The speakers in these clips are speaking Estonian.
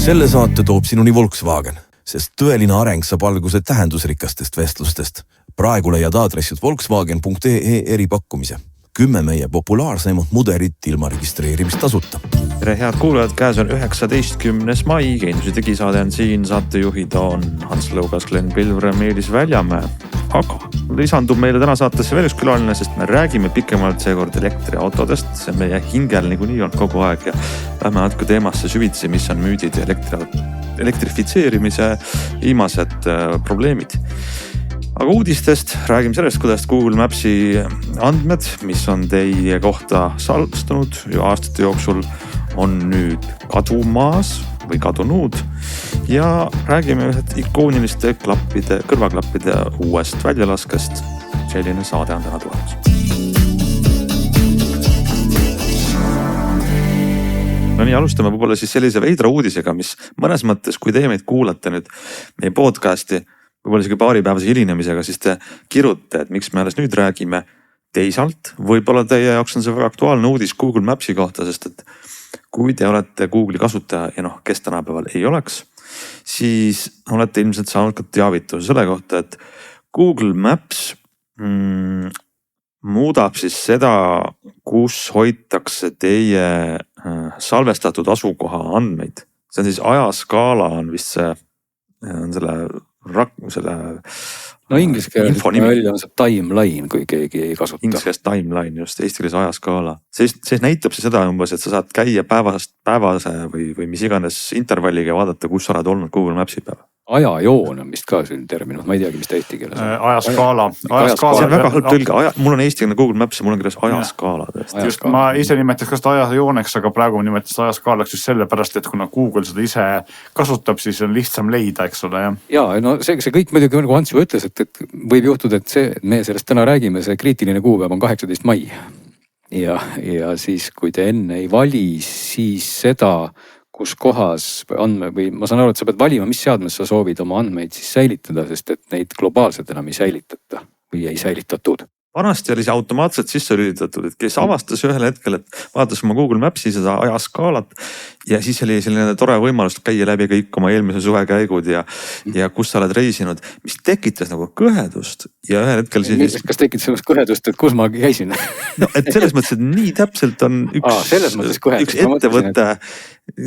Selle saate toob sinuni Volkswagen, sest tõeline areng saab alguse tähendusrikastest vestlustest. Praegu leiad aadressid volkswagen.ee eripakkumise. 10 meie populaarseimat mudelit ilma registreerimistasuta. Tere head kuulajad, käes on 19. mai. Geeniuse digisaade on siin, saatejuhid on Hans Lõugas, Glenn Pilvre, Meelis Väljamäe. Aga lisandub meile täna saatesse veel üks külaline, sest me räägime pikemalt seekord elektriautodest. See on meie hingel niikuinii olnud kogu aeg ja lähme natuke teemasse süvitsi, mis on müüdid ja elektrifitseerimise viimased probleemid. Aga uudistest räägime sellest, kuidas Google Mapsi andmed, mis on teie kohta salvestunud ja aastate jooksul on nüüd kadumaas või kadunud. Ja räägime ühed ikooniliste kõrvaklappide uuest väljalaskest. Selline saade on täna tulemas. No nii, alustame võib-olla siis sellise veidra uudisega, mis mõnes mõttes, kui teie meid kuulate nüüd meie podcasti, võib-olla isegi paaripäevase hilinemisega, siis te kirjute, et miks me alles nüüd räägime. Teisalt, võib-olla teie jaoks on see väga aktuaalne uudis Google Mapsi kohta, sest et kui te olete Google'i kasutaja ja kes tänapäeval ei oleks, siis olete ilmselt saanud ka teavituse selle kohta, et Google Maps muudab siis seda, kus hoitakse teie salvestatud asukoha andmeid. See on siis ajaskaala on vist see, on selle no inglise keeles välja on see timeline, kui keegi ei kasuta. Inglise keeles timeline, just eesti keeles ajaskaala. See näitab seda umbes, et sa saad käia päevase või mis iganes intervalliga ja vaadata, kus sa oled olnud Google Mapsi peal. Ajajoon on vist ka selline termin, ma ei teagi, mis ta eesti keeles on. Ajaskaala. See on väga halb tõlge. Mul on eesti Google Maps ja mul on kirjas ajaskaala. Just, ma ise nimetaks ka seda ajajooneks, aga praegu nimetaks ajaskaalaks just sellepärast, et kuna Google seda ise kasutab, siis on lihtsam leida, eks ole. Ja, no see kõik muidugi, nagu Hans ju ütles, et võib juhtuda, et me sellest täna räägime, see kriitiline kuupäev on 18. mai. Ja siis, kui te enne ei vali, siis seda, kus kohas andme või ma saan aru, et sa pead valima, mis seadmes sa soovid oma andmeid siis säilitada, sest et neid globaalselt enam ei säilitata või ei säilitatud. Vanasti oli see automaatselt sisse lülitatud, et kes avastas ühel hetkel, et vaatas oma Google Mapsi seda ajaskaalat ja siis oli selline tore võimalus käia läbi kõik oma eelmise suve käigud ja kus sa oled reisinud, mis tekitas nagu kõhedust ja ühel hetkel siis... Kas tekitas sellest kõhedust, et kus ma käisin? No, et selles mõttes, et nii täpselt on üks ettevõte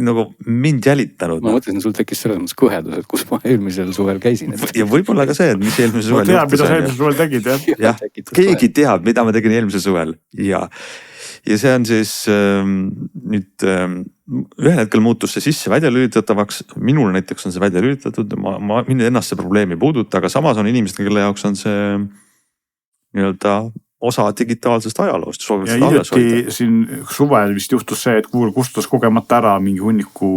nagu mind jälitanud. Ma mõtlesin, sul tekkis selles mõttes kõhedus, et kus ma eelmisel suvel käisin. Ja võib-olla ka see, et mis eelmisel suvel juhtus. Teab, mida sa eelmisel suvel tegid, jah? Keegi teab, mida ma tegin eelmisel suvel. Ja see on siis nüüd ühel hetkel muutus see sisse välja lülitatavaks. Minul näiteks on see välja lülitatud. Mind ennast see probleemi puuduta, aga samas on inimesed, kelle jaoks on see nii-öelda osa digitaalsest ajaloost. Ja hiljuti siin suvel vist juhtus see, et Google kustutas kogemata ära mingi hunniku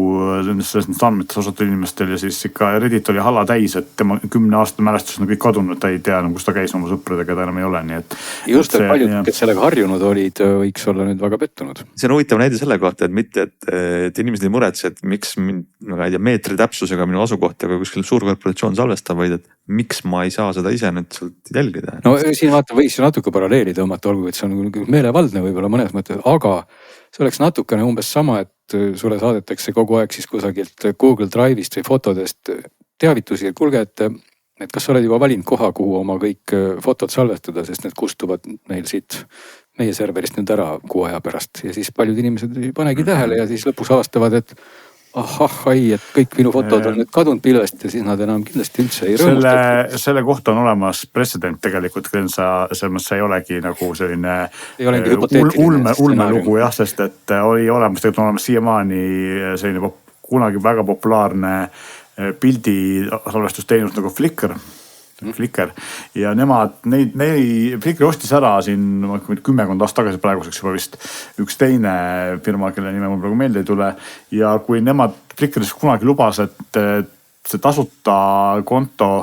sellest andmetes osatud inimestel ja siis ikka Reddit oli hala täis, et tema 10 aasta mälestus on kõik kadunud, ta ei tea, kus ta käis oma sõpradega, ta enam ei ole. Nii et just, et paljud, kes sellega harjunud olid, võiks olla nüüd väga pettunud. See on huvitav näide selle kohta, et mitte, et inimesed ei muretse, et miks meetri täpsusega minu asukohta või kuskil suurkorporatsioon salvestab, vaid et miks ma ei saa seda ise nüüd sealt jälgida. No siin vaata, võiks ju natuke paralleeli tõmmata, olgu, et see on meelevaldne võib-olla mõnes mõttes, aga see oleks natukene umbes sama, et sulle saadetakse kogu aeg siis kusagilt Google Drive'ist või fotodest teavitusi, et kuulge, et kas sa oled juba valinud koha, kuhu oma kõik fotod salvestada, sest need kustuvad meil siit meie serverist nüüd ära 6 aja pärast ja siis paljud inimesed ei panegi tähele ja siis lõpuks avastavad, et et kõik minu fotod on nüüd kadunud pilvest ja siis nad enam kindlasti üldse ei rõõmusta. Selle kohta on olemas president tegelikult, see ei olegi nagu selline ulmelugu jah, sest et oli olemas, tegelikult on olemas siiamaani selline kunagi väga populaarne pildi salvestusteenus nagu Flickr ja Flickr ostis ära siin 10 aastat tagasi praeguseks juba vist üks teine firma, kelle nime mul praegu meelde ei tule ja kui nemad Flickris kunagi lubas, et see tasuta konto,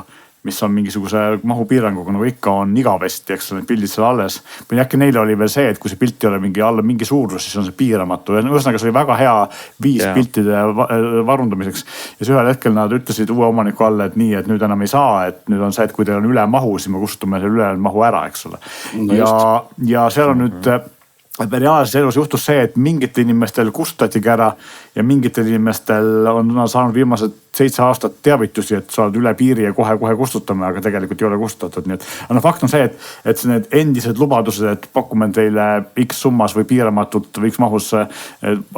mis on mingisuguse mahupiiranguga, nagu ikka on igavesti, eks need pildid seal alles. Või äkki neile oli veel see, et kui see pilt ei ole mingi suurus, siis on see piiramatu. Ühesõnaga see oli väga hea viis piltide varundamiseks. Ja see ühel hetkel nad ütlesid uue omaniku alle, et nii, et nüüd enam ei saa, et nüüd on see, et kui teil on üle mahu, siis me kustutame selle üle mahu ära, eks ole. Ja seal on nüüd reaalses elus juhtus see, et mingitel inimestel kustutatigi ära ja mingitel inimestel on saanud viimased 7 aastat teavitusi, et sa oled üle piiri ja kohe kustutame, aga tegelikult ei ole kustutatud. Nii et fakt on see, et need endised lubadused, et pakume teile X summas või piiramatult või X mahus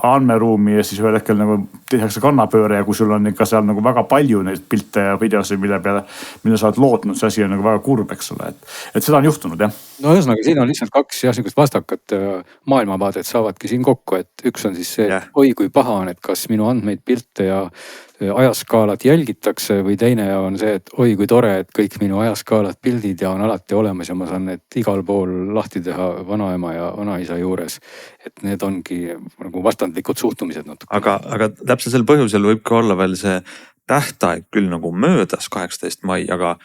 andmeruumi ja siis ühel hetkel nagu tehakse kannapööre ja kui sul on ikka seal nagu väga palju neid pilte ja videosid, mille sa oled lootnud, see asi on nagu väga kurb, eks ole. Et seda on juhtunud, jah. No ühesõnaga, siin on lihtsalt 2 niisugust vastakat maailmavaadet saavadki siin kokku, et üks on siis see, et oi kui paha on, et kas minu andmeid, pilte ja ajaskaalat jälgitakse või teine on see, et oi kui tore, et kõik minu ajaskaalad, pildid ja on alati olemas ja ma saan need igal pool lahti teha vanaema ja vanaisa juures. Et need ongi nagu vastandlikud suhtumised natuke. Aga täpselt sel põhjusel võib ka olla veel see tähtaeg küll nagu möödas 18. mai, aga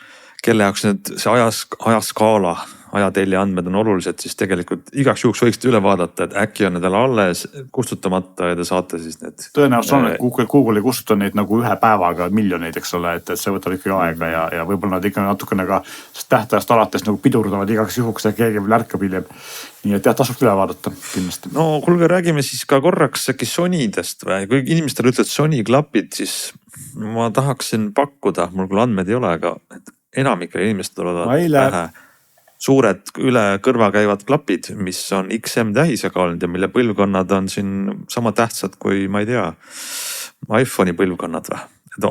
kelle jaoks see ajaskaala, ajatelje andmed on olulised, siis tegelikult igaks juhuks võiksite üle vaadata, et äkki on need alles kustutamata ja te saate siis need. Tõenäoliselt on, et Google ei kustuta neid nagu 1 päevaga miljoneid, eks ole, et see võtab ikkagi aega ja võib-olla nad ikka natukene ka tähtajast alates nagu pidurdavad igaks juhuks ja keegi veel ärkab hiljem. Nii et jah, tasuks üle vaadata kindlasti. No kuulge, räägime siis ka korraks äkki Sonydest või kui inimestele ütled Sony klapid, siis ma tahaksin pakkuda, mul küll andmed ei ole, aga enamikele inimestel olevad vähe suured üle kõrva käivad klapid, mis on XM tähisega olnud ja mille põlvkonnad on siin sama tähtsad kui, ma ei tea, iPhone'i põlvkonnad või?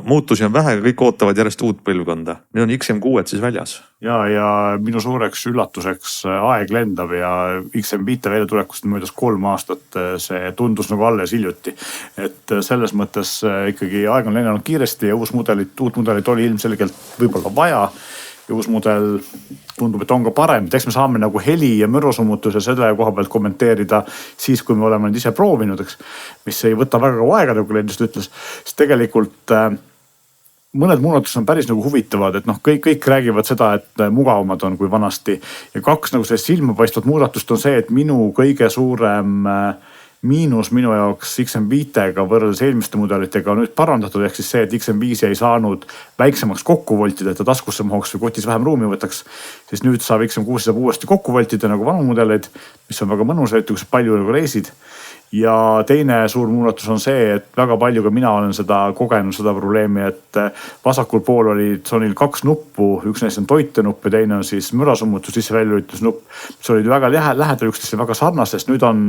Muutusi on vähe, kõik ootavad järjest uut põlvkonda. Need on XM6 siis väljas. Ja minu suureks üllatuseks aeg lendab ja XM5 väljatulekust möödas 3 aastat. See tundus nagu alles hiljuti. Et selles mõttes ikkagi aeg on lennanud kiiresti ja uut mudelit oli ilmselgelt võib-olla vaja. Ja uus mudel tundub, et on ka parem. Eks me saame nagu heli ja mürasummutuse selle koha pealt kommenteerida siis, kui me oleme need ise proovinud, eks, mis ei võta väga kaua aega, nagu Lendist ütles. Siis tegelikult mõned muudatused on päris nagu huvitavad, et kõik räägivad seda, et mugavamad on kui vanasti. Ja 2 nagu sellist silmapaistvat muudatust on see, et minu kõige suurem miinus minu jaoks XM5-ga võrreldes eelmiste mudelitega on nüüd parandatud, ehk siis see, et XM5 ei saanud väiksemaks kokku voltida, et ta taskusse mahuks või kotis vähem ruumi võtaks. Siis nüüd saab XM6 saab uuesti kokku voltida nagu vanu mudeleid, mis on väga mõnus, et palju nagu reisid. Ja teine suur muudatus on see, et väga palju ka mina olen seda kogenud, seda probleemi, et vasakul pool oli Sonyl 2 nuppu, üks neist on toitenupp ja teine on siis mürasummutus sisse-väljalülitusnupp, mis olid väga lähedal üksteisele väga sarnasest. Nüüd on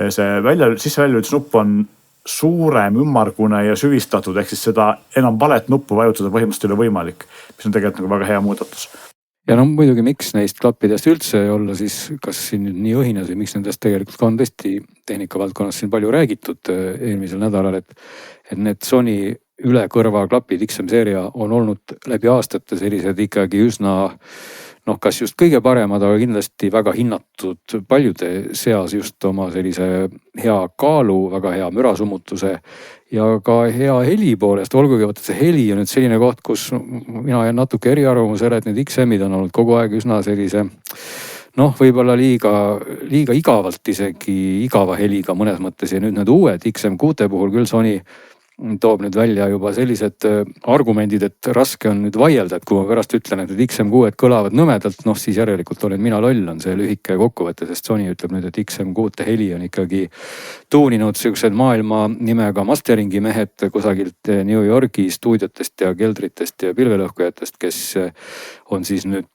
see sisse-väljalülitusnupp on suurem, ümmargune ja süvistatud, ehk siis seda enam valet nuppu vajutada põhimõtteliselt ei ole võimalik, mis on tegelikult nagu väga hea muudatus. Ja no muidugi miks neist klappidest üldse olla siis, kas siin nüüd nii õhinas või miks nendest tegelikult on tõesti tehnikavaldkonnas siin palju räägitud eelmisel nädalal, et need Sony üle kõrva klapid XM-seeria on olnud läbi aastate sellised ikkagi üsna kas just kõige paremad, aga kindlasti väga hinnatud paljude seas just oma sellise hea kaalu, väga hea mürasummutuse ja ka hea heli poolest. Olgugi võtta see heli on nüüd selline koht, kus mina jään natuke eriarvamusele, et need XM-id on olnud kogu aeg üsna sellise võib-olla liiga igavalt isegi igava heliga mõnes mõttes ja nüüd need uued XM6 puhul küll Sony toob nüüd välja juba sellised argumendid, et raske on nüüd vaielda, et kui ma pärast ütlen, et need XM6 kõlavad nõmedalt, siis järelikult olen mina loll, on see lühike kokkuvõte, sest Sony ütleb nüüd, et XM6 heli on ikkagi tuuninud siuksed maailma nimega masteringi mehed kusagilt New Yorgi stuudiotest ja keldritest ja pilvelõhkujatest, kes on siis nüüd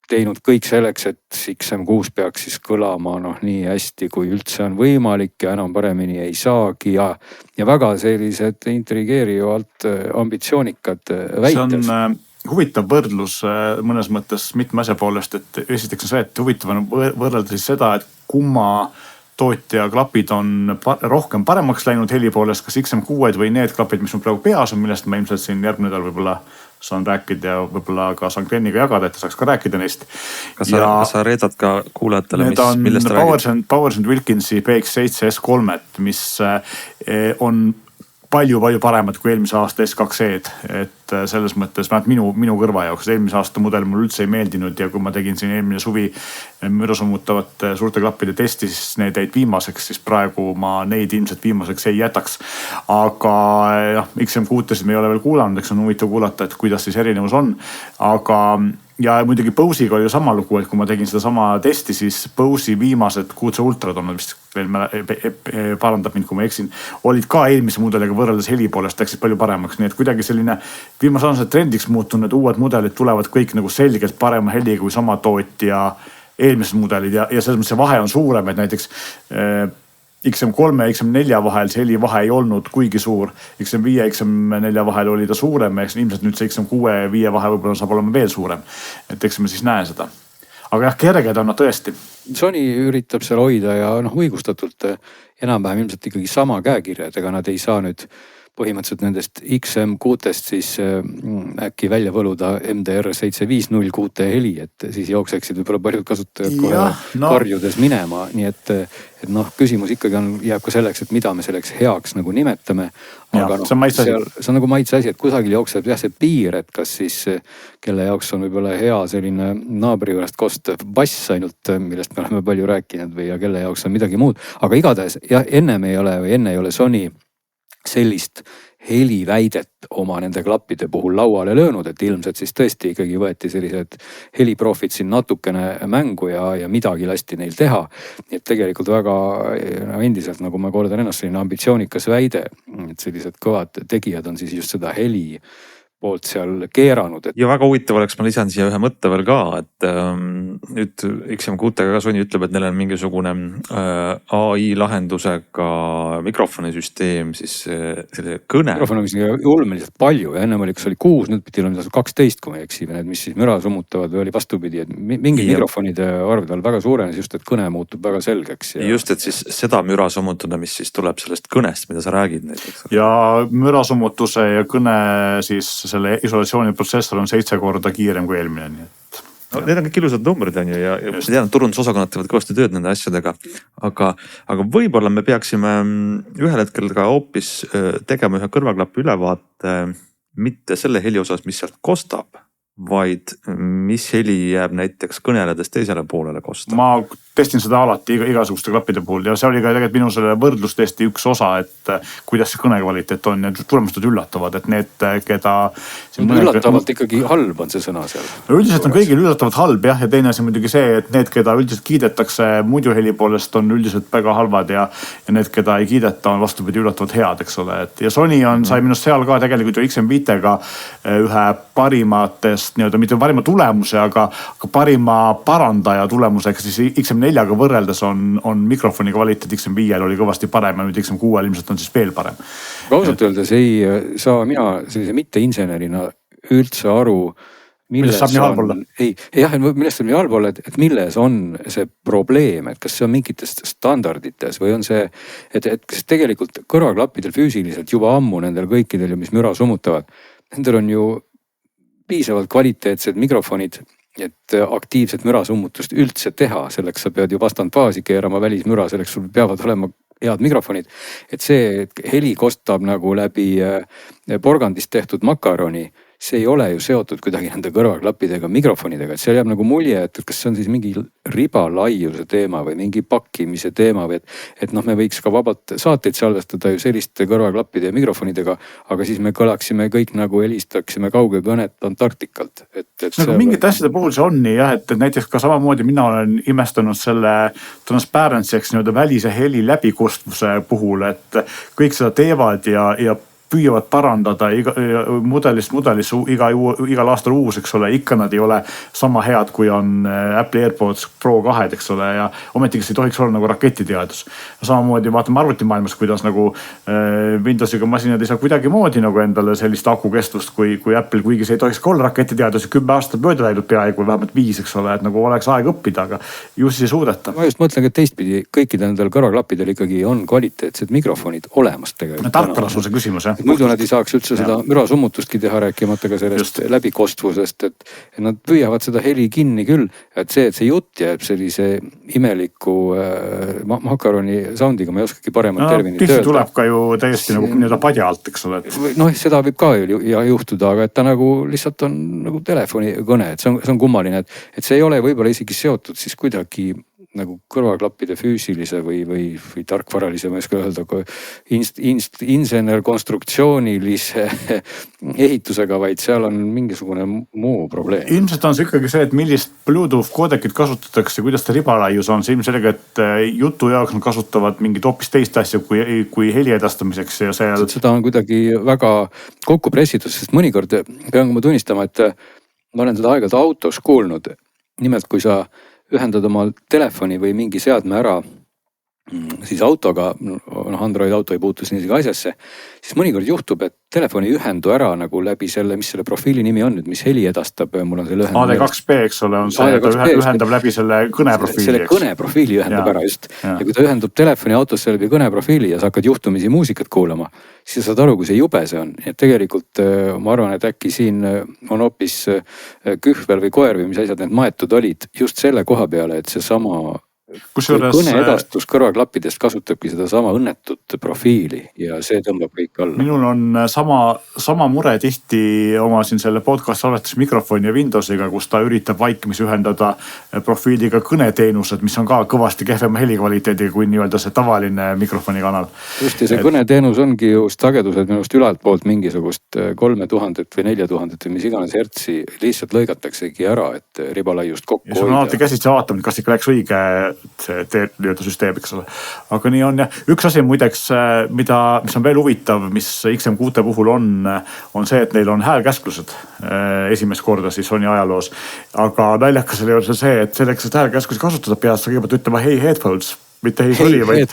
teinud kõik selleks, et XM6 peaks siis kõlama nii hästi, kui üldse on võimalik ja enam paremini ei saagi ja väga sellised intrigeerivalt ambitsioonikad väited. See on huvitav võrdlus mõnes mõttes mitme asja poolest, et esiteks on see, et huvitav on võrrelda siis seda, et kumma tootja klapid on rohkem paremaks läinud heli poolest, kas XM6 või need klapid, mis on praegu peas on, millest ma ilmselt siin järgmine nädal võib-olla saan rääkida ja võib-olla ka saan Gleniga jagada, et ta saaks ka rääkida neist. Kas sa reedad ka kuulajatele, millest räägid? Powers & Wilkinsi PX7 S3, mis on palju paremad kui eelmise aasta S2-d, et selles mõttes minu kõrva jaoks eelmise aasta mudel mulle üldse ei meeldinud ja kui ma tegin siin eelmine suvi mürasummutavate suurte klappide testi, siis need jäid viimaseks, siis praegu ma neid ilmselt viimaseks ei jätaks. Aga XM6-sid me ei ole veel kuulanud, eks on huvitav kuulata, et kuidas siis erinevus on, aga ja muidugi Bose'iga oli ju sama lugu, et kui ma tegin seda sama testi, siis Bose'i viimased QC Ultrad on vist veel parandab mind, kui ma eksin, olid ka eelmise mudeliga võrreldes heli poolest läksid palju paremaks. Nii et kuidagi selline viimase aastase trendiks muutunud uued mudelid tulevad kõik nagu selgelt parema heliga kui sama tootja eelmised mudelid ja selles mõttes see vahe on suurem, et näiteks XM3 ja XM4 vahel see heli vahe ei olnud kuigi suur. XM5 ja XM4 vahel oli ta suurem, ilmselt nüüd see XM6 ja 5 vahe võib-olla saab olema veel suurem. Et eks me siis näe seda. Aga jah, kerged on nad tõesti. Sony üritab seal hoida ja õigustatult enam-vähem ilmselt ikkagi sama käekirja, et ega nad ei saa nüüd põhimõtteliselt nendest XM6-test siis äkki välja võluda MDR 750 QT heli, et siis jookseksid võib-olla paljud kasutajad kohe karjudes minema. Nii et noh, küsimus ikkagi jääb ka selleks, et mida me selleks heaks nagu nimetame. Aga see on nagu maitse asi, et kusagil jookseb jah see piir, et kas siis kelle jaoks on võib-olla hea selline naabri juurest kostev bass ainult, millest me oleme palju rääkinud või ja kelle jaoks on midagi muud. Aga igatahes jah, enne ei ole Sony sellist heliväidet oma nende klappide puhul lauale löönud, et ilmselt siis tõesti ikkagi võeti sellised heliprofid siin natukene mängu ja midagi lasti neil teha. Nii et tegelikult väga endiselt, nagu ma kordan ennast, selline ambitsioonikas väide, et sellised kõvad tegijad on siis just seda heli poolt seal keeranud. Ja väga huvitav oleks, ma lisan siia ühe mõtte veel ka, et nüüd XM6-ga ka Sony ütleb, et neil on mingisugune AI lahendusega mikrofonisüsteem, siis selle kõne. Mikrofoni on ulmeliselt palju ja ennem oli, kas oli 6, nüüd pidi olema 12, kui ma ei eksi, need, mis siis müra summutavad või oli vastupidi, et mingi mikrofonide arv tal väga suurenes just, et kõne muutub väga selgeks. Just, et siis seda müra summutada, mis siis tuleb sellest kõnest, mida sa räägid näiteks. Ja müra summutuse ja kõne siis selle isolatsiooniprotsessor on 7 korda kiirem kui eelmine. Nii. No, need on kõik ilusad numbrid on ju ja ma tean, et turundusosakonnad teevad kõvasti tööd nende asjadega. Aga võib-olla me peaksime ühel hetkel ka hoopis tegema ühe kõrvaklapi ülevaate mitte selle heli osas, mis sealt kostab, vaid mis heli jääb näiteks kõneledes teisele poolele kosta. Ma testin seda alati igasuguste klappide puhul ja see oli ka tegelikult minu selle võrdlustesti üks osa, et kuidas see kõnekvaliteet on ja tulemused üllatavad, et need, keda... Üllatavalt ikkagi halb on see sõna seal. Üldiselt on kõigil üllatavalt halb jah, ja teine asi muidugi see, et need, keda üldiselt kiidetakse muidu heli poolest on üldiselt väga halvad ja need, keda ei kiideta, on vastupidi üllatavalt head, eks ole. Ja Sony sai minust seal ka tegelikult ju XM5-ga ühe parimatest, mitte parima tulemuse, aga parima parandaja tulemusega, siis XM4-ga võrreldes on mikrofoni kvaliteet XM5-l oli kõvasti parem ja nüüd XM6-l ilmselt on siis veel parem. Ausalt öeldes ei saa mina sellise mitte insenerina üldse aru, millest saab nii halb olla? Millest saab nii halb olla, et milles on see probleem, et kas see on mingitest standardites või on see, et kas tegelikult kõrvaklappidel füüsiliselt juba ammu nendel kõikidel, mis müra summutavad, nendel on ju piisavalt kvaliteetsed mikrofonid, et aktiivset mürasummutust üldse teha. Selleks sa pead ju vastandfaasi keerama välismüra, selleks sul peavad olema head mikrofonid. Et see, et heli kostab nagu läbi porgandist tehtud makaroni, see ei ole ju seotud kuidagi nende kõrvaklappidega, mikrofonidega. Et seal jääb nagu mulje, et kas see on siis mingi ribalaiuse teema või mingi pakkimise teema või et noh, me võiks ka vabalt saateid salvestada ju selliste kõrvaklappide ja mikrofonidega, aga siis me kõlaksime kõik nagu helistaksime kauge kõnet Antarktikalt. Nagu mingite asjade puhul see on nii jah, et näiteks ka samamoodi mina olen imestanud selle transparency'ks nii-öelda välise heli läbikostvuse puhul, et kõik seda teevad ja püüavad parandada mudelist igal aastal uus, eks ole, ikka nad ei ole sama head, kui on Apple AirPods Pro 2, eks ole, ja ometigi see ei tohiks olla nagu raketiteadus. Samamoodi vaatame arvutimaailmas, kuidas nagu Windowsiga masinad ei saa kuidagi moodi nagu endale sellist akukestvust kui Apple, kuigi see ei tohiks ka olla raketiteadus ja 10 aastat mööda läinud peaaegu, vähemalt 5, eks ole, et nagu oleks aeg õppida, aga ju siis ei suudeta. Ma just mõtlen, et teistpidi kõikidel nendel kõrvaklappidel ikkagi on kvaliteetsed mikrofonid olemas tegelikult. Tarkvarasuse küsimus, jah. Muidu nad ei saaks üldse seda mürasummutustki teha, rääkimata ka sellest läbikostvusest, et nad püüavad seda heli kinni küll, et see jutt jääb sellise imeliku makaroni soundiga, ma ei oskagi paremat terminit öelda. Tihti tuleb ka ju täiesti nagu nii-öelda padja alt, eks ole. Noh, seda võib ka ju juhtuda, aga et ta nagu lihtsalt on nagu telefonikõne, et see on kummaline, et see ei ole võib-olla isegi seotud siis kuidagi nagu kõrvaklappide füüsilise või tarkvaralise, ma ei oska öelda, insener-konstruktsioonilise ehitusega, vaid seal on mingisugune muu probleem. Ilmselt on see ikkagi see, et millist Bluetooth koodekit kasutatakse, kuidas ta ribalaius on. See ilmsellega, et jutu jaoks nad kasutavad mingit hoopis teist asja kui heli edastamiseks ja seal. Seda on kuidagi väga kokku pressitud, sest mõnikord pean ma tunnistama, et ma olen seda aeg-ajalt autos kuulnud. Nimelt, kui sa ühendad oma telefoni või mingi seadme ära siis autoga, Android auto ei puutu siin isegi asjasse, siis mõnikord juhtub, et telefoni ühendu ära nagu läbi selle, mis selle profiili nimi on nüüd, mis heli edastab, mul on selle ühendu. AD2B, eks ole, on see, ta ühendab läbi selle kõneprofiili. Selle kõneprofiili ühendab ära just. Ja kui ta ühendab telefoni autosse läbi kõneprofiili ja sa hakkad juhtumisi muusikat kuulama, siis sa saad aru, kui see jube see on. Et tegelikult ma arvan, et äkki siin on hoopis kühvel või koer või mis asjad need maetud olid just selle koha peale, et see sama kõneedastus kõrvaklappidest kasutabki seda sama õnnetut profiili ja see tõmbab kõik alla. Minul on sama mure tihti oma siin selle podcast salvestus mikrofoni ja Windowsiga, kus ta üritab vaikimisi ühendada profiiliga kõneteenused, mis on ka kõvasti kehvema helikvaliteediga kui nii-öelda see tavaline mikrofoni kanal. Just ja see kõneteenus ongi just sagedused minust ülalt poolt mingisugust 3000 või 4000 või mis iganes hertsi lihtsalt lõigataksegi ära, et ribalaiust kokku hoida. Ja sul on alati käsitsi vaatama, kas ikka läks õige see nii-öelda süsteem, eks ole. Aga nii on jah. Üks asi muideks, mis on veel huvitav, mis XM6 puhul on see, et neil on häälkäsklused esimest korda siis Sony ajaloos. Aga naljakas oli see, et selleks, et häälkäsklusi kasutada pead, sa kõigepealt ütlema hey headphones. Mitte ei oli, vaid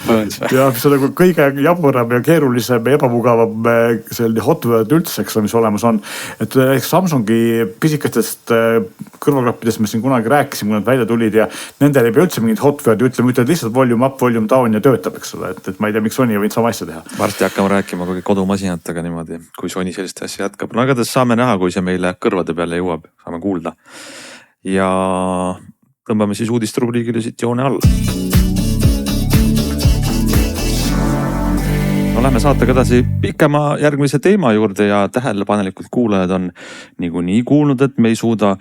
ja mis on nagu kõige jaburam ja keerulisem ja ebamugavam selline hotword üldse, eks mis olemas on. Et Samsungi pisikestest kõrvaklappidest me siin kunagi rääkisime, kui nad välja tulid ja nendel ei pea üldse mingit hotwordi, ütleme lihtsalt volume up, volume down ja töötab, eks ole. Et ma ei tea, miks Sony võinud sama asja teha. Varsti hakkame rääkima kui kodumasinatega niimoodi, kui Sony sellist asja jätkab. No aga saame näha, kui see meile kõrvade peale jõuab, saame kuulda. Ja tõmbame siis uudistrubriigile siit joone all. Lähme saatega edasi pikema järgmise teema juurde ja tähelepanelikult kuulajad on niikuinii kuulnud, et me ei suuda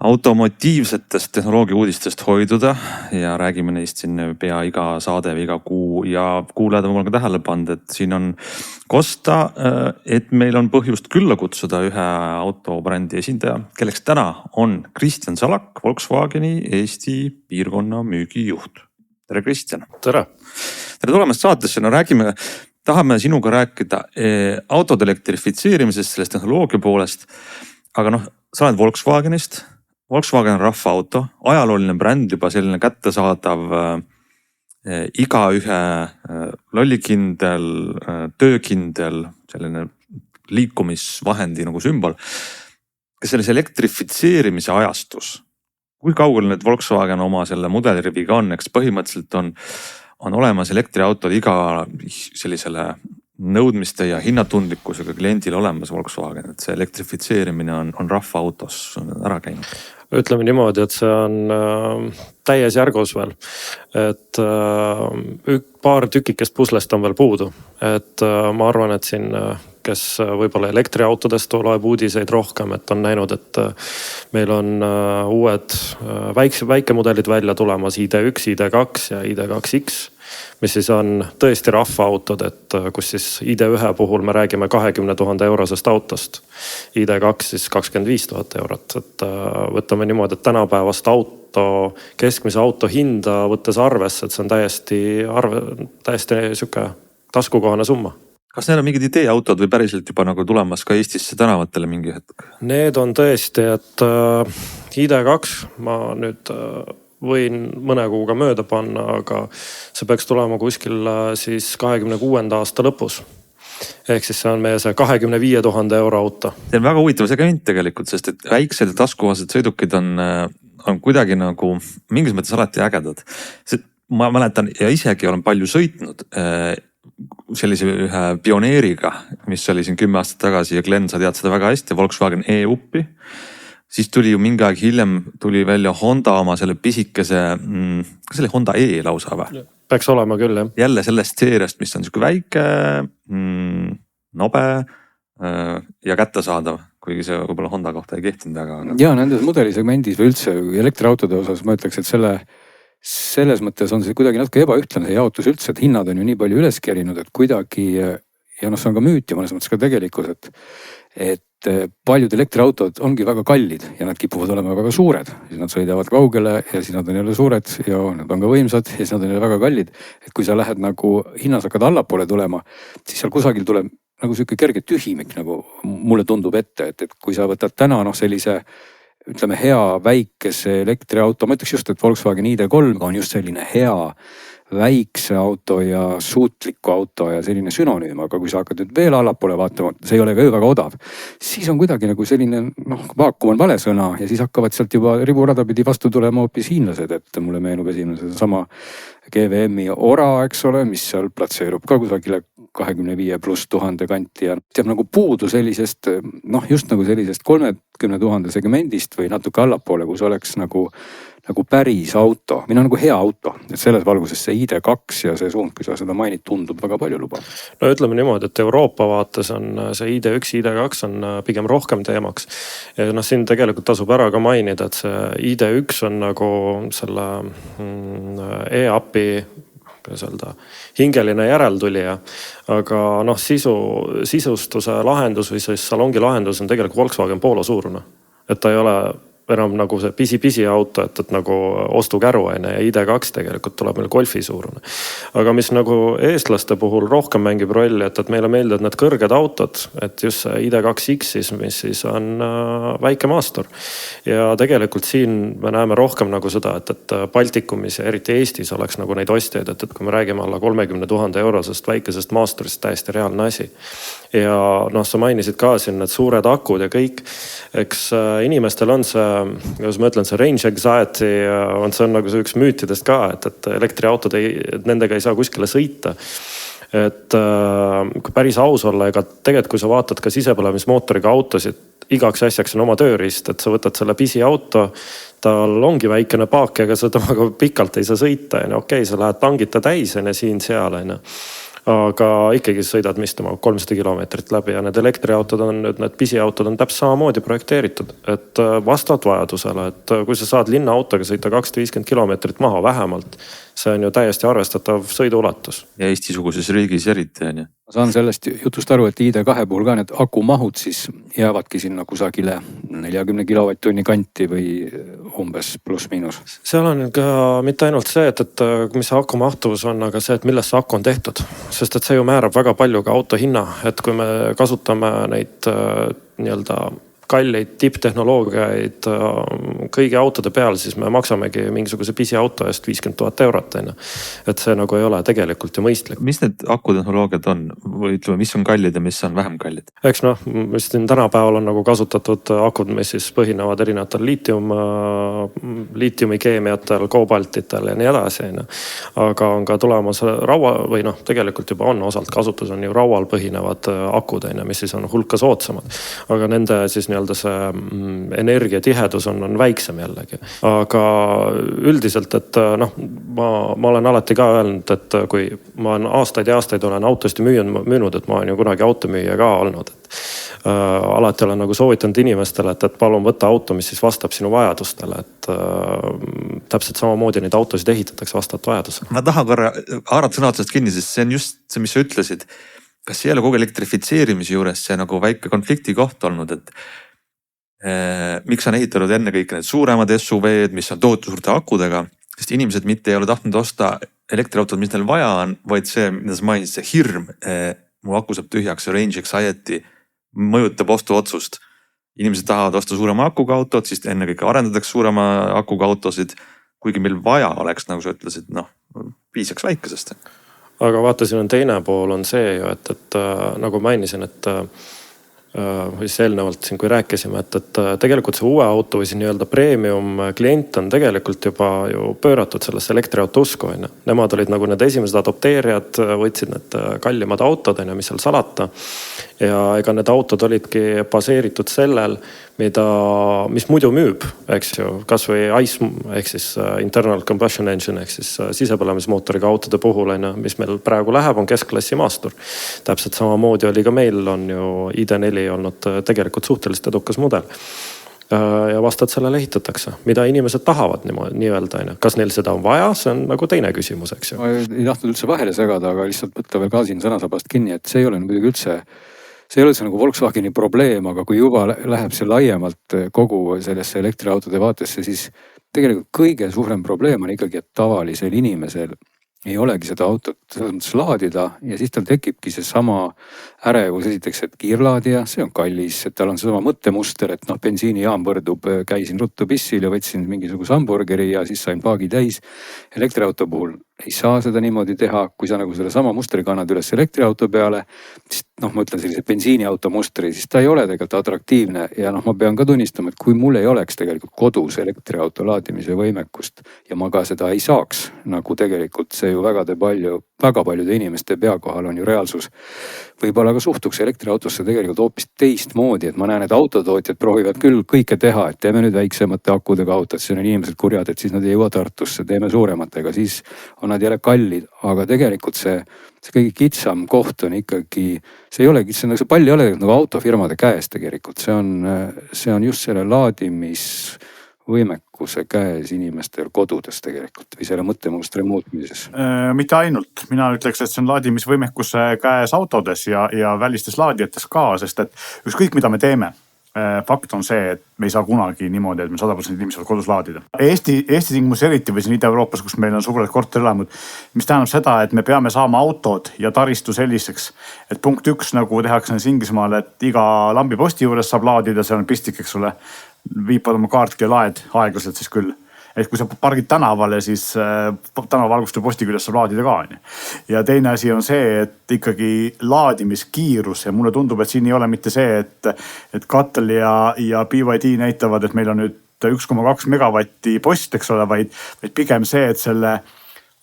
automotiivsetest tehnoloogia uudistest hoiduda ja räägime neist siin pea iga saade või iga kuu ja kuulajad on mul ka tähele pannud, et siin on kosta, et meil on põhjust külla kutsuda ühe autobrändi esindaja, kelleks täna on Kristjan Salak, Volkswageni Eesti piirkonna müügijuht. Tere Kristjan. Tere. Tere tulemast saatesse, no tahame sinuga rääkida autode elektrifitseerimisest, sellest tehnoloogia poolest. Aga sa oled Volkswagenist. Volkswagen on rahvaauto, ajalooline bränd, juba selline kättesaadav igaühe lollikindel, töökindel, selline liikumisvahendi nagu sümbol. Kas selles elektrifitseerimise ajastus, kui kaugel nüüd Volkswagen oma selle mudeliriviga on, eks põhimõtteliselt on olemas elektriautod iga sellisele nõudmiste ja hinnatundlikkusega kliendil olemas Volkswagen, et see elektrifitseerimine on rahvaautos ära käinud. Ütleme niimoodi, et see on täies järgus veel, et paar tükikest puslest on veel puudu, et ma arvan, et siin kes võib-olla elektriautodest loeb uudiseid rohkem, et on näinud, et meil on uued väikemudelid välja tulemas ID1, ID2 ja ID2X, mis siis on tõesti rahvaautod, et kus siis ID1 puhul me räägime 20 000 eurosest autost, ID2 siis 25 000 eurot, et võtame niimoodi, et tänapäevast keskmise auto hinda võttes arvesse, et see on täiesti siuke taskukohane summa. Kas need on mingid ideeautod või päriselt juba nagu tulemas ka Eestisse tänavatele mingi hetk? Need on tõesti, et ID2 ma nüüd võin mõne kuuga mööda panna, aga see peaks tulema kuskil siis 26. aasta lõpus. Ehk siis see on meie see 25 000 euro auto. See on väga huvitav segment tegelikult, sest et väiksed ja taskukohased sõidukid on kuidagi nagu mingis mõttes alati ägedad. Ma mäletan ja isegi olen palju sõitnud sellise ühe pioneeriga, mis oli siin 10 aastat tagasi ja Glen, sa tead seda väga hästi, Volkswagen E-uppi. Siis tuli ju mingi aeg hiljem tuli välja Honda oma selle pisikese, kas oli Honda E lausa või? Peaks olema küll, jah. Jälle sellest seeriast, mis on siuke väike, nobe ja kättesaadav, kuigi see võib-olla Honda kohta ei kehtinud väga. Ja nendes mudelisegmendis või üldse elektriautode osas ma ütleks, et selle selles mõttes on see kuidagi natuke ebaühtlane see jaotus üldse, et hinnad on ju nii palju üles kerinud, et kuidagi ja noh, see on ka müüt ja mõnes mõttes ka tegelikkus, et paljud elektriautod ongi väga kallid ja nad kipuvad olema väga suured. Siis nad sõidavad kaugele ja siis nad on jälle suured ja nad on ka võimsad ja siis nad on jälle väga kallid. Et kui sa lähed nagu hinnas hakkad allapoole tulema, siis seal kusagil tuleb nagu sihuke kerge tühimik, nagu mulle tundub ette, et kui sa võtad täna sellise ütleme hea väikese elektriauto, ma ütleks just, et Volkswagen ID3 on just selline hea väikse auto ja suutliku auto ja selline sünonüüm, aga kui sa hakkad nüüd veel allapoole vaatama, see ei ole ka ju väga odav, siis on kuidagi nagu selline vaakum on vale sõna ja siis hakkavad sealt juba riburada pidi vastu tulema hoopis hiinlased, et mulle meenub esimene sama GVM-i Ora, eks ole, mis seal platseerub ka kusagile 25,000+ kanti ja jääb nagu puudu sellisest just nagu sellisest 30,000 segmendist või natuke allapoole, kus oleks nagu päris auto, või nagu hea auto, et selles valguses see ID2 ja see suund, kui sa seda mainid, tundub väga palju lubav. No ütleme niimoodi, et Euroopa vaates on see ID1, ID2 on pigem rohkem teemaks. Ja siin tegelikult tasub ära ka mainida, et see ID1 on nagu selle e-api hingeline järeltulija, aga sisustuse lahendus või siis salongi lahendus on tegelikult Volkswagen Polo suurune, et ta ei ole enam nagu see pisi auto, et nagu ostukäru ja ID2 tegelikult tuleb meil Golfi suurune. Aga mis nagu eestlaste puhul rohkem mängib rolli, et meile meeldivad need kõrged autod, et just see ID2X siis, mis siis on väike maastur. Ja tegelikult siin me näeme rohkem nagu seda, et Baltikumis ja eriti Eestis oleks nagu neid ostjaid, et kui me räägime alla 30,000 eurosest väikesest maasturist, täiesti reaalne asi. Ja sa mainisid ka siin need suured akud ja kõik, eks inimestel on see, kuidas ma ütlen, see range anxiety see on nagu see üks müütidest ka, et elektriautod nendega ei saa kuskile sõita. Et kui päris aus olla, ega tegelikult kui sa vaatad ka sisepõlemismootoriga autosid, igaks asjaks on oma tööriist, et sa võtad selle pisi auto, tal ongi väikene paak, ega sa temaga pikalt ei saa sõita. Okei, sa lähed tangita täis siin-seal. Aga ikkagi sõidad mistama 300 kilomeetrit läbi ja need elektriautod on nüüd, need pisiautod on täpselt samamoodi projekteeritud, et vastavalt vajadusele, et kui sa saad linnaautoga sõita 250 kilomeetrit maha vähemalt, see on ju täiesti arvestatav sõiduulatus. Ja Eesti-suguses riigis eriti on ju. Ma saan sellest jutust aru, et ID2 puhul ka need akumahud siis jäävadki sinna kusagile 40 kilovatt-tunni kanti või umbes pluss-miinus. Seal on ka mitte ainult see, et mis see aku mahtuvus on, aga see, et millest see aku on tehtud. Sest et see ju määrab väga palju ka auto hinna, et kui me kasutame neid nii-öelda kalleid tipptehnoloogiaid kõigi autode peal, siis me maksamegi mingisuguse pisiauto eest 50,000 eurot. Et see nagu ei ole tegelikult ju mõistlik. Mis need akutehnoloogiad on või ütleme, mis on kallid ja mis on vähem kallid? Eks mis siin tänapäeval on nagu kasutatud akud, mis siis põhinevad erinevatel liitiumikeemiatel, koobaltitel ja nii edasi. Aga on ka tulemas raua või tegelikult juba on osalt kasutus on ju raual põhinevad akud, mis siis on hulka soodsamad. Aga nende siis see energiatihedus on väiksem jällegi. Aga üldiselt, et ma olen alati ka öelnud, et kui ma olen aastaid ja aastaid olen autosti müünud, et ma olen ju kunagi automüüja ka olnud. Alati olen nagu soovitanud inimestele, et palun võtta auto, mis siis vastab sinu vajadustele, et täpselt samamoodi neid autosid ehitatakse vastavalt vajadusele. Ma tahan korra haarata sõna otsast kinni, sest see on just see, mis sa ütlesid. Kas ei ole kogu elektrifitseerimise juures see nagu väike konflikti koht olnud, et miks on ehitanud enne kõik need suuremad SUV-d, mis on tohutu suurte akudega, sest inimesed mitte ei ole tahtnud osta elektriautod, mis neil vaja on, vaid see, mida sa mainisid, see hirm, mu aku saab tühjaks, range anxiety mõjutab ostuotsust. Inimesed tahavad osta suurema akuga autot, siis enne kõik arendatakse suurema akuga autosid, kuigi meil vaja oleks, nagu sa ütlesid, piisaks väikesest. Aga vaata, siin on teine pool on see ju, et nagu mainisin, et või siis eelnevalt siin, kui rääkisime, et tegelikult see uue auto või siin nii-öelda premium klient on tegelikult juba ju pööratud sellesse elektriauto usku. Nemad olid nagu need esimesed adopteerijad, võtsid need kallimad autod, mis seal salata. Ja ega need autod olidki baseeritud sellel, mis muidu müüb, eks ju, kas või ICE ehk siis internal combustion engine ehk siis sisepõlemismootoriga autode puhul, mis meil praegu läheb, on keskklassi maastur. Täpselt samamoodi oli ka meil on ju ID4 olnud tegelikult suhteliselt edukas mudel. ja vastavalt sellele ehitatakse, mida inimesed tahavad nii-öelda, kas neil seda on vaja, see on nagu teine küsimus, eks ju. Ma ei tahtnud üldse vahele segada, aga lihtsalt võtta veel ka siin sõnasabast kinni, et see ei ole muidugi üldse, see ei ole see nagu Volkswageni probleem, aga kui juba läheb see laiemalt kogu sellesse elektriautode vaatesse, siis tegelikult kõige suurem probleem on ikkagi, et tavalisel inimesel ei olegi seda autot selles mõttes laadida ja siis tal tekibki see sama ärevus esiteks, et kiirlaadija, see on kallis, et tal on seesama mõttemuster, et bensiinijaam võrdub, käisin ruttu pissil ja võtsin mingisuguse hamburgeri ja siis sain paagi täis. Elektriauto puhul ei saa seda niimoodi teha, kui sa nagu selle sama mustri kannad üles elektriauto peale, siis ma ütlen sellise bensiiniauto mustri, siis ta ei ole tegelikult atraktiivne ja ma pean ka tunnistama, et kui mul ei oleks tegelikult kodus elektriauto laadimise võimekust ja ma ka seda ei saaks, nagu tegelikult see ju väga paljude inimeste pea kohal on ju reaalsus. Võib-olla ka suhtuks elektriautosse tegelikult hoopis teistmoodi, et ma näen, et autotootjad proovivad küll kõike teha, et teeme nüüd väiksemate akudega autod, siis on inimesed kurjad, et siis nad ei jõua Tartusse, teeme suurematega, siis on nad jälle kallid, aga tegelikult see kõige kitsam koht on ikkagi, see pall ei ole nagu autofirmade käes tegelikult, see on just selle laadimisvõimekuse käes inimestel kodudes tegelikult või selle mõttemustri muutmises. Mitte ainult, mina ütleks, et see on laadimisvõimekuse käes autodes ja välistes laadijates ka, sest et ükskõik mida me teeme. Fakt on see, et me ei saa kunagi niimoodi, et me 100% inimesed kodus laadida. Eesti tingimus eriti või siin Ida-Euroopas, kus meil on suured korterelamud, mis tähendab seda, et me peame saama autod ja taristu selliseks, et punkt 1 nagu tehakse Inglismaal, et iga lambiposti juures saab laadida, see on pistik, eks ole, viipad oma kaartki ja laed aeglaselt siis küll. Et kui sa pargid tänavale, siis tänavavalguste posti küljest saab laadida ka. Ja teine asi on see, et ikkagi laadimiskiirus ja mulle tundub, et siin ei ole mitte see, et Kattel ja BYD näitavad, et meil on nüüd 1,2 megavatti post, eks ole, vaid pigem see, et selle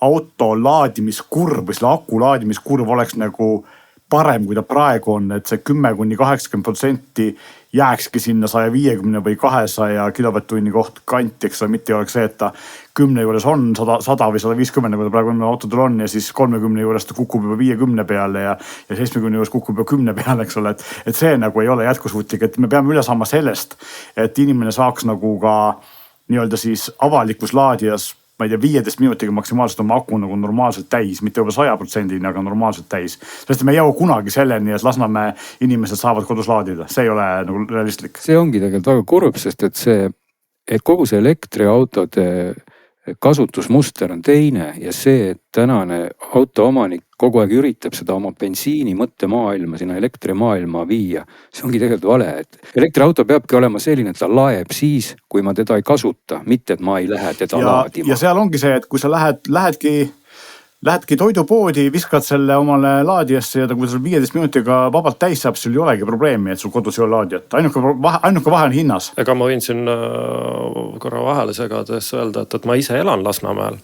auto laadimiskurv või selle aku laadimiskurv oleks nagu parem, kui ta praegu on, et see 10–80% jääkski sinna 150 või 200 kilovatt-tunni koht kanti, eks ole, mitte ei oleks see, et ta 10 juures on 100 või 150, nagu ta praegu autodel on ja siis 30 juures ta kukub juba 50 peale ja 70 juures kukub juba 10 peale, eks ole, et see nagu ei ole jätkusuutlik, et me peame üle saama sellest, et inimene saaks nagu ka nii-öelda siis avalikus laadijas, ma ei tea, 15 minutiga maksimaalselt oma aku nagu normaalselt täis, mitte juba 100%, aga normaalselt täis. Sest me ei jõua kunagi selleni, et Lasnamäe inimesed saavad kodus laadida. See ei ole nagu realistlik. See ongi tegelikult väga kurb, sest et kogu see elektriautode kasutusmuster on teine ja see, et tänane autoomanik kogu aeg üritab seda oma bensiini mõttemaailma sinna elektrimaailma viia. See ongi tegelikult vale, et elektriauto peabki olema selline, et ta laeb siis, kui ma teda ei kasuta, mitte et ma ei lähe teda laadima. Ja seal ongi see, et kui sa lähedki toidupoodi, viskad selle omale laadijasse ja kui sul 15 minutiga vabalt täis saab, sul ei olegi probleemi, et sul kodus ei ole laadijat. Ainuke vahe on hinnas. Ega ma võin siin korra vahele segades öelda, et ma ise elan Lasnamäel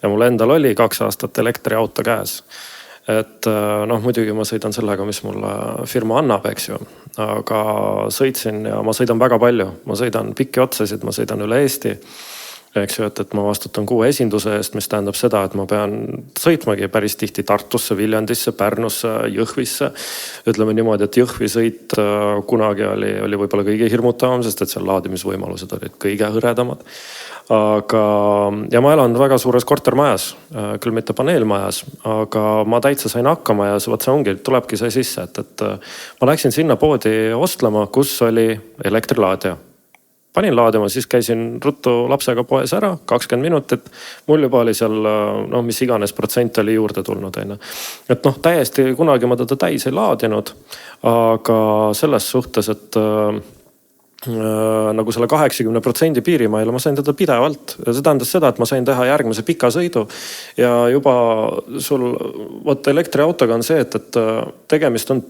ja mul endal oli 2 aastat elektriauto käes. Et muidugi ma sõidan sellega, mis mulle firma annab, eks ju. Aga sõitsin ja ma sõidan väga palju. Ma sõidan pikki otsasid, ma sõidan üle Eesti. Eks ju, et ma vastutan Kuue esinduse eest, mis tähendab seda, et ma pean sõitmagi päris tihti Tartusse, Viljandisse, Pärnusse, Jõhvisse. Ütleme niimoodi, et Jõhvi sõit kunagi oli võib-olla kõige hirmutavam, sest et seal laadimisvõimalused olid kõige hõredamad. Ja ma elan väga suures kortermajas, küll mitte paneelmajas, aga ma täitsa sain hakkama ja see ongi, tulebki see sisse, et ma läksin sinna poodi ostlema, kus oli elektrilaadija. Panin laadima, siis käisin ruttu lapsega poes ära, 20 minutit. Mul juba oli seal, mis iganes protsent oli juurde tulnud. Et täiesti kunagi ma teda täis ei laadinud, aga selles suhtes, et nagu selle 80% piirimaile ma sain teda pidevalt. Ja see tähendas seda, et ma sain teha järgmise pika sõidu. Ja juba sul elektriautoga on see, et tegemist on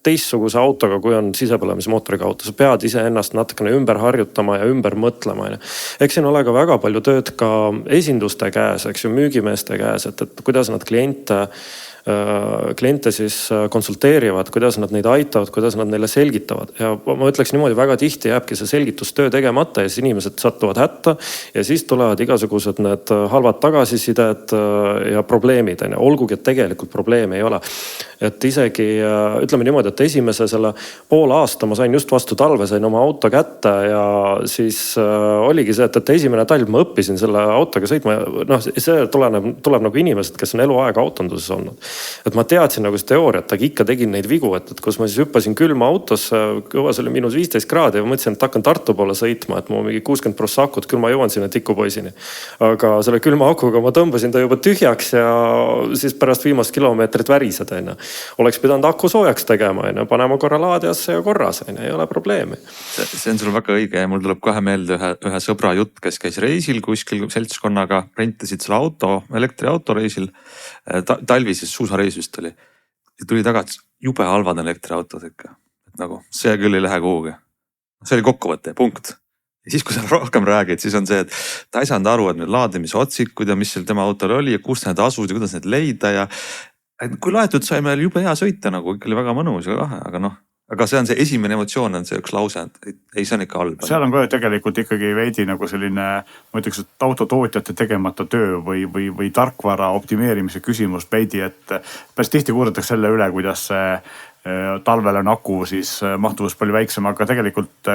teistsuguse autoga, kui on sisepõlemismootoriga auto. Sa pead ise ennast natukene ümber harjutama ja ümber mõtlema. Eks siin ole ka väga palju tööd ka esinduste käes, eks ju, müügimeeste käes, et kuidas nad kliente kliente siis konsulteerivad, kuidas nad neid aitavad, kuidas nad neile selgitavad. Ja ma ütleks niimoodi, väga tihti jääbki see selgitustöö tegemata ja siis inimesed satuvad hätta ja siis tulevad igasugused need halvad tagasisided ja probleemid. Olgugi, et tegelikult probleemi ei ole. Et isegi ütleme niimoodi, et esimese selle poole aasta ma sain just vastu talve, sain oma auto kätte ja siis oligi see, et esimene talv ma õppisin selle autoga sõitma. Noh, see tuleb nagu inimesed, kes on eluaeg autonduses olnud. Et ma teadsin nagu see teooriat, aga ikka tegin neid vigu, et kus ma siis hüppasin külma autosse, kõvas oli -15 kraadi ja mõtlesin, et hakkan Tartu poole sõitma, et mul mingi 60% akut, küll ma jõuan sinna tikupoisini. Aga selle külma akuga ma tõmbasin ta juba tühjaks ja siis pärast viimast kilomeetrit värised. Oleks pidanud aku soojaks tegema, panema korra laadiasse ja korras, ei ole probleemi. See on sul väga õige ja mul tuleb kohe meelde ühe sõbra jutt, kes käis reisil kuskil seltskonnaga, rentisid selle auto, elektriauto reisil. Talvi siis suusareis vist oli. Ja tuli tagasi jube halvad elektriautod ikka. Et nagu see küll ei lähe kuhugi. See oli kokkuvõte, punkt. Ja siis kui sa rohkem räägid, siis on see, et ta ei saanud aru, et need laadimise otsikud ja mis seal tema autol oli ja kus need asud ja kuidas need leida ja kui laetud sai meil jube hea sõita nagu ikka oli väga mõnus ja kahe, aga noh. Aga see on see esimene emotsioon on see üks lause, et ei, see on ikka halb. Seal on ka tegelikult ikkagi veidi nagu selline, ma ütleks, et autotootjate tegemata töö või tarkvara optimeerimise küsimus veidi, et päris tihti kuulatakse selle üle, kuidas talvel on aku siis mahtuvus palju väiksem, aga tegelikult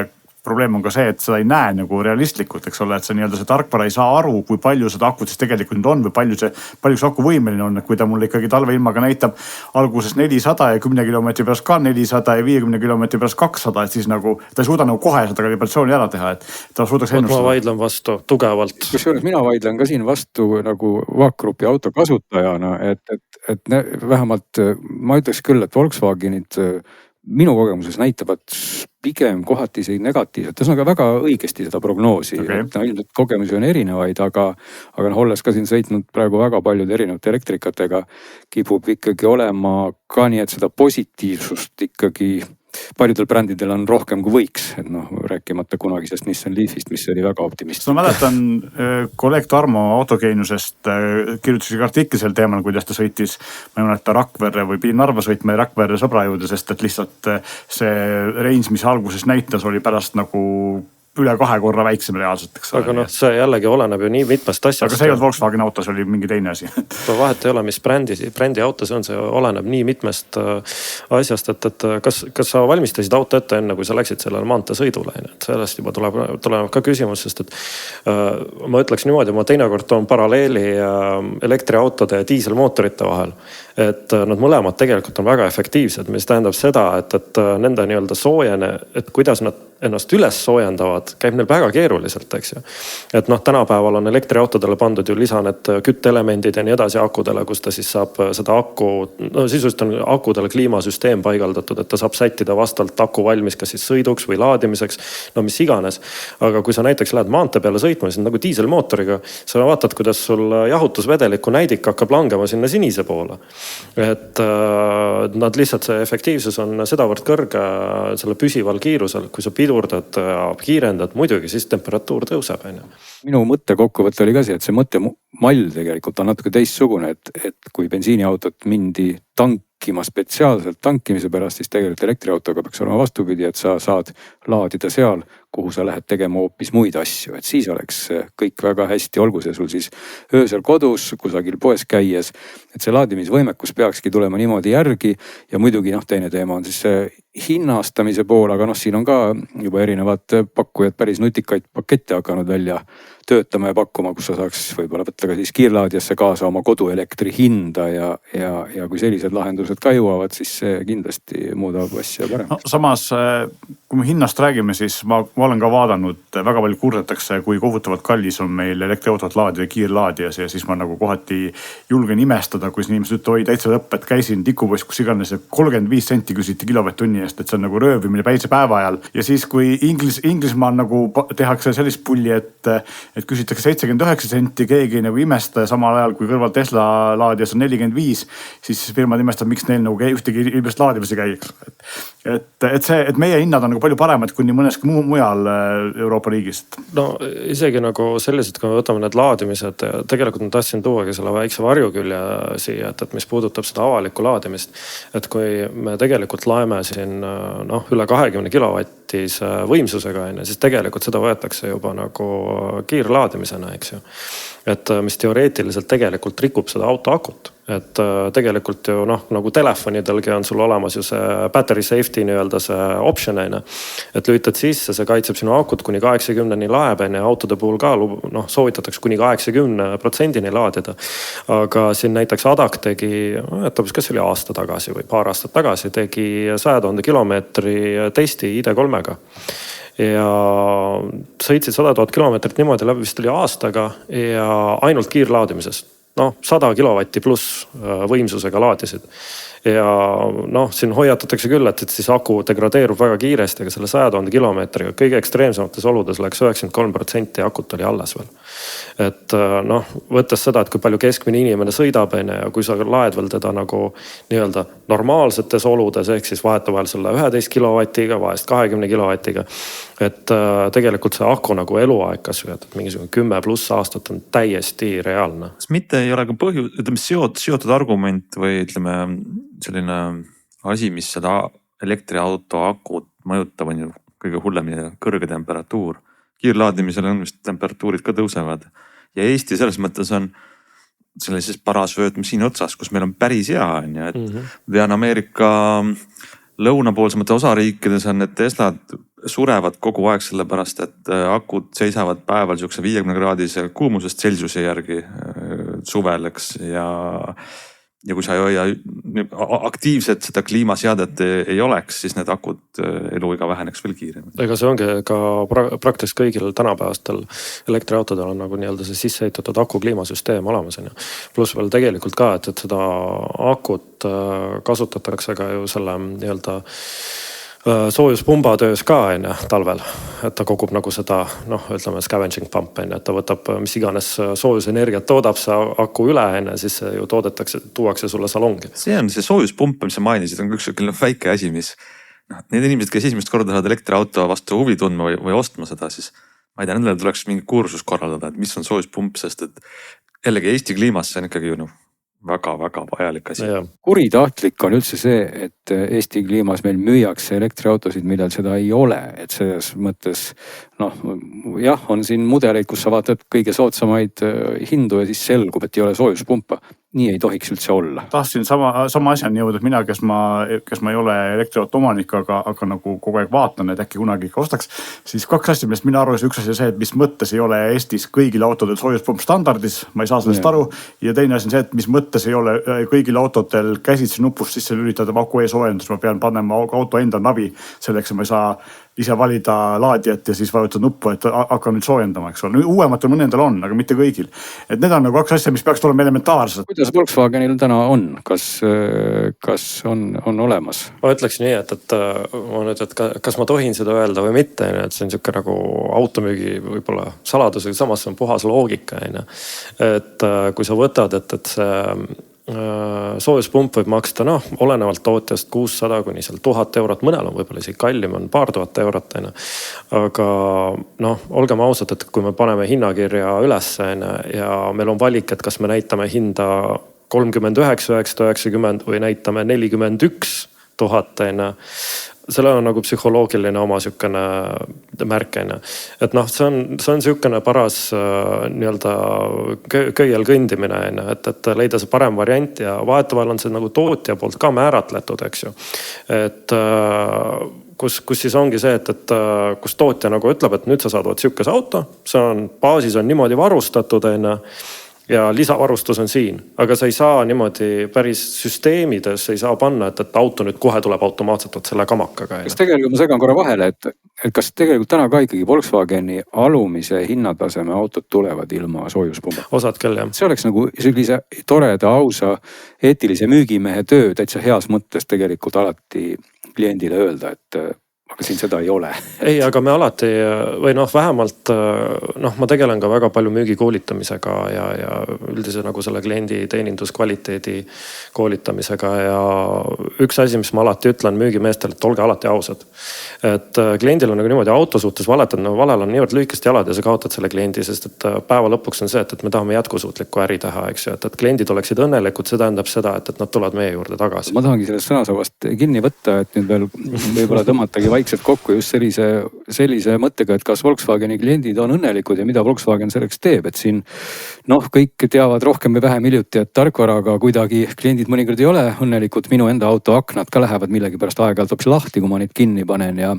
probleem on ka see, et seda ei näe nagu realistlikult, eks ole, et see nii-öelda see tarkvara ei saa aru, kui palju seda akut siis tegelikult on või palju see aku võimeline on, et kui ta mulle ikkagi talveilmaga näitab alguses 400 ja 10 kilomeetri pärast ka 400 ja 50 kilomeetri pärast 200, et siis nagu ta ei suuda nagu kohe seda kalibratsiooni ära teha, et ta suudaks ennustada. Ma vaidlen vastu tugevalt. Kusjuures mina vaidlen ka siin vastu nagu Vaakgrupi auto kasutajana, et vähemalt ma ütleks küll, et Volkswagenid minu kogemuses näitavad pigem kohati see negatiivselt. Tas on ka väga õigesti seda prognoosi. Okay. Ilmselt kogemusi on erinevaid, aga olles ka siin sõitnud praegu väga paljude erinevate elektrikatega, kipub ikkagi olema ka nii, et seda positiivsust ikkagi paljudel brändidel on rohkem kui võiks, et rääkimata kunagisest Nissan Leafist, mis oli väga optimistlik. Ma mäletan, kolleeg Tarmo Autogeenusest kirjutasid artikli sel teemal, kuidas ta sõitis, ma ei mäleta Rakverre või pidi Narva sõitma ja Rakverre sõbra juurde, sest et lihtsalt see range, mis alguses näitas, oli pärast nagu üle 2 korra väiksem reaalselt. Aga see jällegi oleneb ju nii mitmest asjast. Aga see ei olnud Volkswagen auto, see oli mingi teine asi. Vahet ei ole, mis brändi auto see on, see oleneb nii mitmest asjast, et kas sa valmistasid auto ette enne, kui sa läksid sellele maanteesõidule. Sellest juba tuleb ka küsimus, sest et ma ütleks niimoodi, ma teinekord toon paralleeli elektriautode ja diiselmootorite vahel. Et nad mõlemad tegelikult on väga efektiivsed, mis tähendab seda, et nende nii-öelda soojene, et kuidas nad ennast üles soojendavad, käib neil väga keeruliselt, eks ju. Et tänapäeval on elektriautodele pandud ju lisa need kütteelemendid ja nii edasi akudele, kus ta siis saab seda aku, sisuliselt on akudele kliimasüsteem paigaldatud, et ta saab sättida vastavalt aku valmis, kas siis sõiduks või laadimiseks, mis iganes. Aga kui sa näiteks lähed maantee peale sõitma, siis nagu diiselmootoriga, sa vaatad, kuidas sul jahutusvedeliku näidik hakkab langema sinna sinise poole. Et nad lihtsalt see efektiivsus on sedavõrd kõrge selle püsival kiirusel, kui sa pidurdad ja kiirendad, muidugi siis temperatuur tõuseb. Minu mõtte kokkuvõte oli ka see, et see mõttemall tegelikult on natuke teistsugune, et kui bensiiniautot mindi tankima spetsiaalselt tankimise pärast, siis tegelikult elektriautoga peaks olema vastupidi, et sa saad laadida seal, kuhu sa lähed tegema hoopis muid asju. Et siis oleks kõik väga hästi, olgu see sul siis öösel kodus, kusagil poes käies, et see laadimisvõimekus peakski tulema niimoodi järgi ja muidugi teine teema on siis see hinnastamise pool, aga siin on ka juba erinevad pakkujad päris nutikaid pakette hakanud välja töötama ja pakkuma, kus sa saaks võib-olla võtta ka siis kiirlaadiasse kaasa oma koduelektri hinda ja kui sellised lahendused ka jõuavad, siis see kindlasti muudab asja paremaks. Samas, kui me hinnast räägime, siis ma olen ka vaadanud, väga palju kurdetakse, kui kohutavalt kallis on meil elektriautot laadida kiirlaadias ja siis ma nagu kohati julgen imestada, kui inimesed ütlevad, oi täitsa lõpp, et käisin tikupoiss, kus iganes 35 senti küsiti kilovatt-tunni eest, et see on nagu röövimine päise päeva ajal. Ja siis kui Inglismaal nagu tehakse sellist pulli, et küsitakse 79 senti, keegi nagu imesta ja samal ajal, kui kõrval Tesla laadias on 45, siis firmad imestab, miks neil nagu ühtegi inimest laadimas ei käi. et meie hinnad on nagu palju paremad kui nii mõneski mujal Euroopa riigis. no isegi nagu sellised, kui me võtame need laadimised, tegelikult ma tahtsin tuuagi selle väikse varjukülje siia, et mis puudutab seda avalikku laadimist. Et kui me tegelikult laeme siin üle 20 kilovattise võimsusega, siis tegelikult seda võetakse juba nagu kiirlaadimisena, eks ju. Et mis teoreetiliselt tegelikult rikub seda auto akut. Et tegelikult ju nagu telefonidelgi on sul olemas ju see battery safety nii-öelda see option, et lülitad sisse, see kaitseb sinu akut kuni 80-ni laeb, autode puhul ka soovitatakse kuni 80% laadida. Aga siin näiteks Adak tegi, kas oli aasta tagasi või paar aastat tagasi, tegi 100 000 kilomeetri testi ID3-ga. Ja sõitsid 100 000 kilomeetrit niimoodi läbi, vist oli aastaga ja ainult kiirlaadimises. 100 kilovatti pluss võimsusega laadisid. Ja siin hoiatatakse küll, et siis aku degradeerub väga kiiresti, aga selle 100 000 kilomeetriga kõige ekstreemsemates oludes läks 93% akut oli alles veel. Et võttes seda, et kui palju keskmine inimene sõidab ja kui sa laed veel teda nagu nii-öelda normaalsetes oludes, ehk siis vahetevahel selle 11 kilovatiga, vahest 20 kilovatiga. Et tegelikult see aku nagu eluaeg kasvõi, et mingisugune 10+ aastat on täiesti reaalne. Kas mitte ei ole ka seotud argument või ütleme selline asi, mis seda elektriauto akut mõjutab, on ju kõige hullemini kõrge temperatuur. Kiirlaadimisel on vist temperatuurid ka tõusevad. Ja Eesti selles mõttes on sellises parasvöötme siin otsas, kus meil on päris hea, et tean Ameerika lõunapoolsemate osariikides on need Teslad surevad kogu aeg sellepärast, et akud seisavad päeval siukse 50-kraadise kuumusest Celsiuse järgi suvel, eks. Ja kui sa ei hoia aktiivselt seda kliimaseadet ei oleks, siis need akud eluiga väheneks veel kiiremini. Ega see ongi ka praktiliselt kõigil tänapäevastel elektriautodel on nagu nii-öelda see sisse ehitatud aku kliimasüsteem olemas. Pluss veel tegelikult ka, et seda akut kasutatakse ka ju selle nii-öelda soojuspumba töös ka talvel, et ta kogub nagu seda, ütleme scavenging pump, et ta võtab mis iganes soojusenergiat, toodab see aku üle, siis ju toodetakse, tuuakse sulle salongi. See on see soojuspump, mis sa mainisid, on üks väike asi, mis need inimesed, kes esimest korda saavad elektriauto vastu huvi tundma või ostma seda, siis ma ei tea, nendele tuleks mingi kursus korraldada, et mis on soojuspump, sest et jällegi Eesti kliimas see on ikkagi ju väga-väga vajalik asi. Kuritahtlik on üldse see, et Eesti kliimas meil müüakse elektriautosid, millal seda ei ole. Et selles mõttes, jah, on siin mudeleid, kus sa vaatad kõige soodsamaid hindu ja siis selgub, et ei ole soojuspumpa. Nii ei tohiks üldse olla. Tahtsin sama asjani jõuda, et mina, kes ma ei ole elektriauto omanik, aga nagu kogu aeg vaatan, et äkki kunagi ikka ostaks. Siis kaks asja, millest mina aru, üks asi on see, et mis mõttes ei ole Eestis kõigil autodel soojuspump standardis, ma ei saa sellest aru. Ja teine asi on see, et mis mõttes ei ole kõigil autodel käsitsi nupust sisse lülitada aku e-soojendus, ma pean panema auto enda navi selleks, et ma ei saa ise valida laadijat ja siis vajutada nuppu, et hakka nüüd soojendama, eks ole. Uuematel mõnendel on, aga mitte kõigil. Et need on nagu kaks asja, mis peaks olema elementaarsed. Kuidas Volkswagenil täna on? Kas on olemas? Ma ütleks nii, et kas ma tohin seda öelda või mitte, et see on siuke nagu automüügi võib-olla saladus, aga samas see on puhas loogika. Et kui sa võtad, et see soojuspump võib maksta, olenevalt tootjast 600 kuni 1000 eurot, mõnel on võib-olla isegi kallim, on paar tuhat eurot. Aga olgem ausad, et kui me paneme hinnakirja üles ja meil on valik, et kas me näitame hinda 39 990 või näitame 41 000, sellel on nagu psühholoogiline oma siukene märk. Et see on siukene paras nii-öelda köiel kõndimine, et leida see parem variant ja vahetevahel on see nagu tootja poolt ka määratletud, eks ju. Et kus siis ongi see, et kus tootja nagu ütleb, et nüüd sa saad siukese auto, see on baasis on niimoodi varustatud, ja lisavarustus on siin, aga sa ei saa niimoodi päris süsteemides ei saa panna, et auto nüüd kohe tuleb automaatselt selle kamakaga. Kas tegelikult ma segan korra vahele, et kas tegelikult täna ka ikkagi Volkswageni alumise hinnataseme autod tulevad ilma soojuspumba? Osad küll, jah. See oleks nagu sellise toreda, ausa, eetilise müügimehe töö täitsa heas mõttes tegelikult alati kliendile öelda, et aga siin seda ei ole. Ei, aga me alati või noh, vähemalt noh, ma tegelen ka väga palju müügi koolitamisega ja üldise nagu selle kliendi teeninduskvaliteedi koolitamisega ja üks asi, mis ma alati ütlen müügimeestele, et olge alati ausad. Et kliendil on nagu niimoodi auto suhtes valetad, no valel on niivõrd lühikest jalad ja sa kaotad selle kliendi, sest et päeva lõpuks on see, et me tahame jätkusuutlikku äri teha, eks ju, et kliendid oleksid õnnelikud, see tähendab seda, et nad tulevad meie juurde tagasi. Ma tahangi sellest sõnasabast kinni võtta, et nüüd veel võib-olla tõmmatagi vaikselt kokku just sellise mõttega, et kas Volkswageni kliendid on õnnelikud ja mida Volkswagen selleks teeb, et siin noh, kõik teavad rohkem või vähem hiljuti, et tarkvaraga kuidagi kliendid mõnikord ei ole õnnelikud. Minu enda auto aknad ka lähevad millegi pärast aeg-ajalt hoopis lahti, kui ma neid kinni panen ja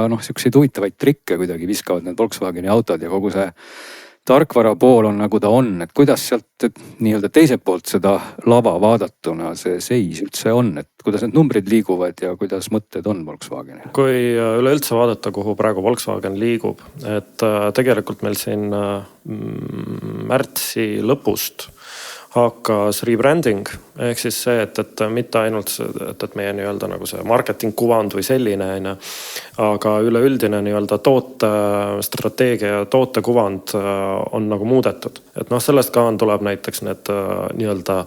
noh, siukseid huvitavaid trikke kuidagi viskavad need Volkswageni autod ja kogu see tarkvara pool on nagu ta on, et kuidas sealt nii-öelda teiselt poolt seda lava vaadatuna see seis üldse on, et kuidas need numbrid liiguvad ja kuidas mõtted on Volkswagenil? Kui üleüldse vaadata, kuhu praegu Volkswagen liigub, et tegelikult meil siin märtsi lõpust hakkas rebranding ehk siis see, et mitte ainult see, et meie nii-öelda nagu see marketing kuvand või selline, aga üleüldine nii-öelda toote strateegia ja toote kuvand on nagu muudetud. Et noh, sellest ka tuleb näiteks need nii-öelda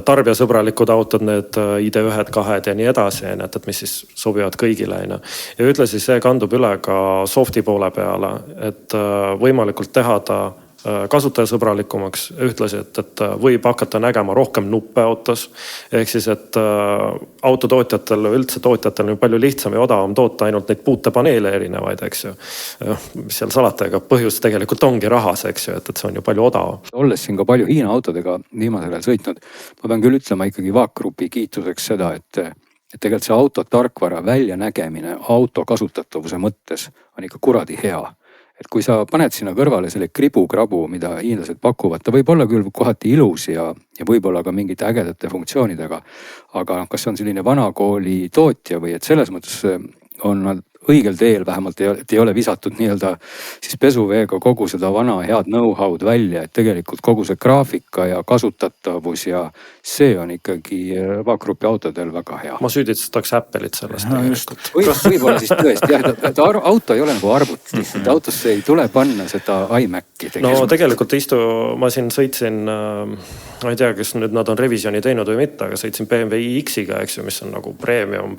tarbijasõbralikud autod, need ID1-d, 2-d ja nii edasi, et mis siis sobivad kõigile. Ja ühtlasi see kandub üle ka softi poole peale, et võimalikult teha ta kasutajasõbralikumaks ühtlasi, et võib hakata nägema rohkem nuppe autos. Ehk siis, et autotootjatel, üldse tootjatel on palju lihtsam ja odavam toota ainult neid puutepaneele erinevaid, eks ju. Mis seal salata, ega põhjus tegelikult ongi rahas, eks ju, et see on ju palju odavam. Olles siin ka palju Hiina autodega viimasel ajal sõitnud, ma pean küll ütlema ikkagi VAK-grupi kiituseks seda, et tegelikult see auto tarkvara väljanägemine auto kasutatavuse mõttes on ikka kuradi hea. Et kui sa paned sinna kõrvale selle kribu-krabu, mida hiinlased pakuvad, ta võib olla küll kohati ilus ja võib olla ka mingite ägedate funktsioonidega. Aga kas see on selline vanakooli tootja või et selles mõttes on nad õigel teel vähemalt, ei ole visatud nii-öelda siis pesuveega kogu seda vana head know-how'd välja, et tegelikult kogu see graafika ja kasutatavus ja see on ikkagi VAK-grupi autodel väga hea. Ma süüdistaks Apple'it sellest. Võib-olla siis tõesti jah, et auto ei ole nagu arvuti, et autosse ei tule panna seda iMaci. No tegelikult ma siin sõitsin, ma ei tea, kas nüüd nad on revisjoni teinud või mitte, aga sõitsin BMW iX-iga, eks ju, mis on nagu premium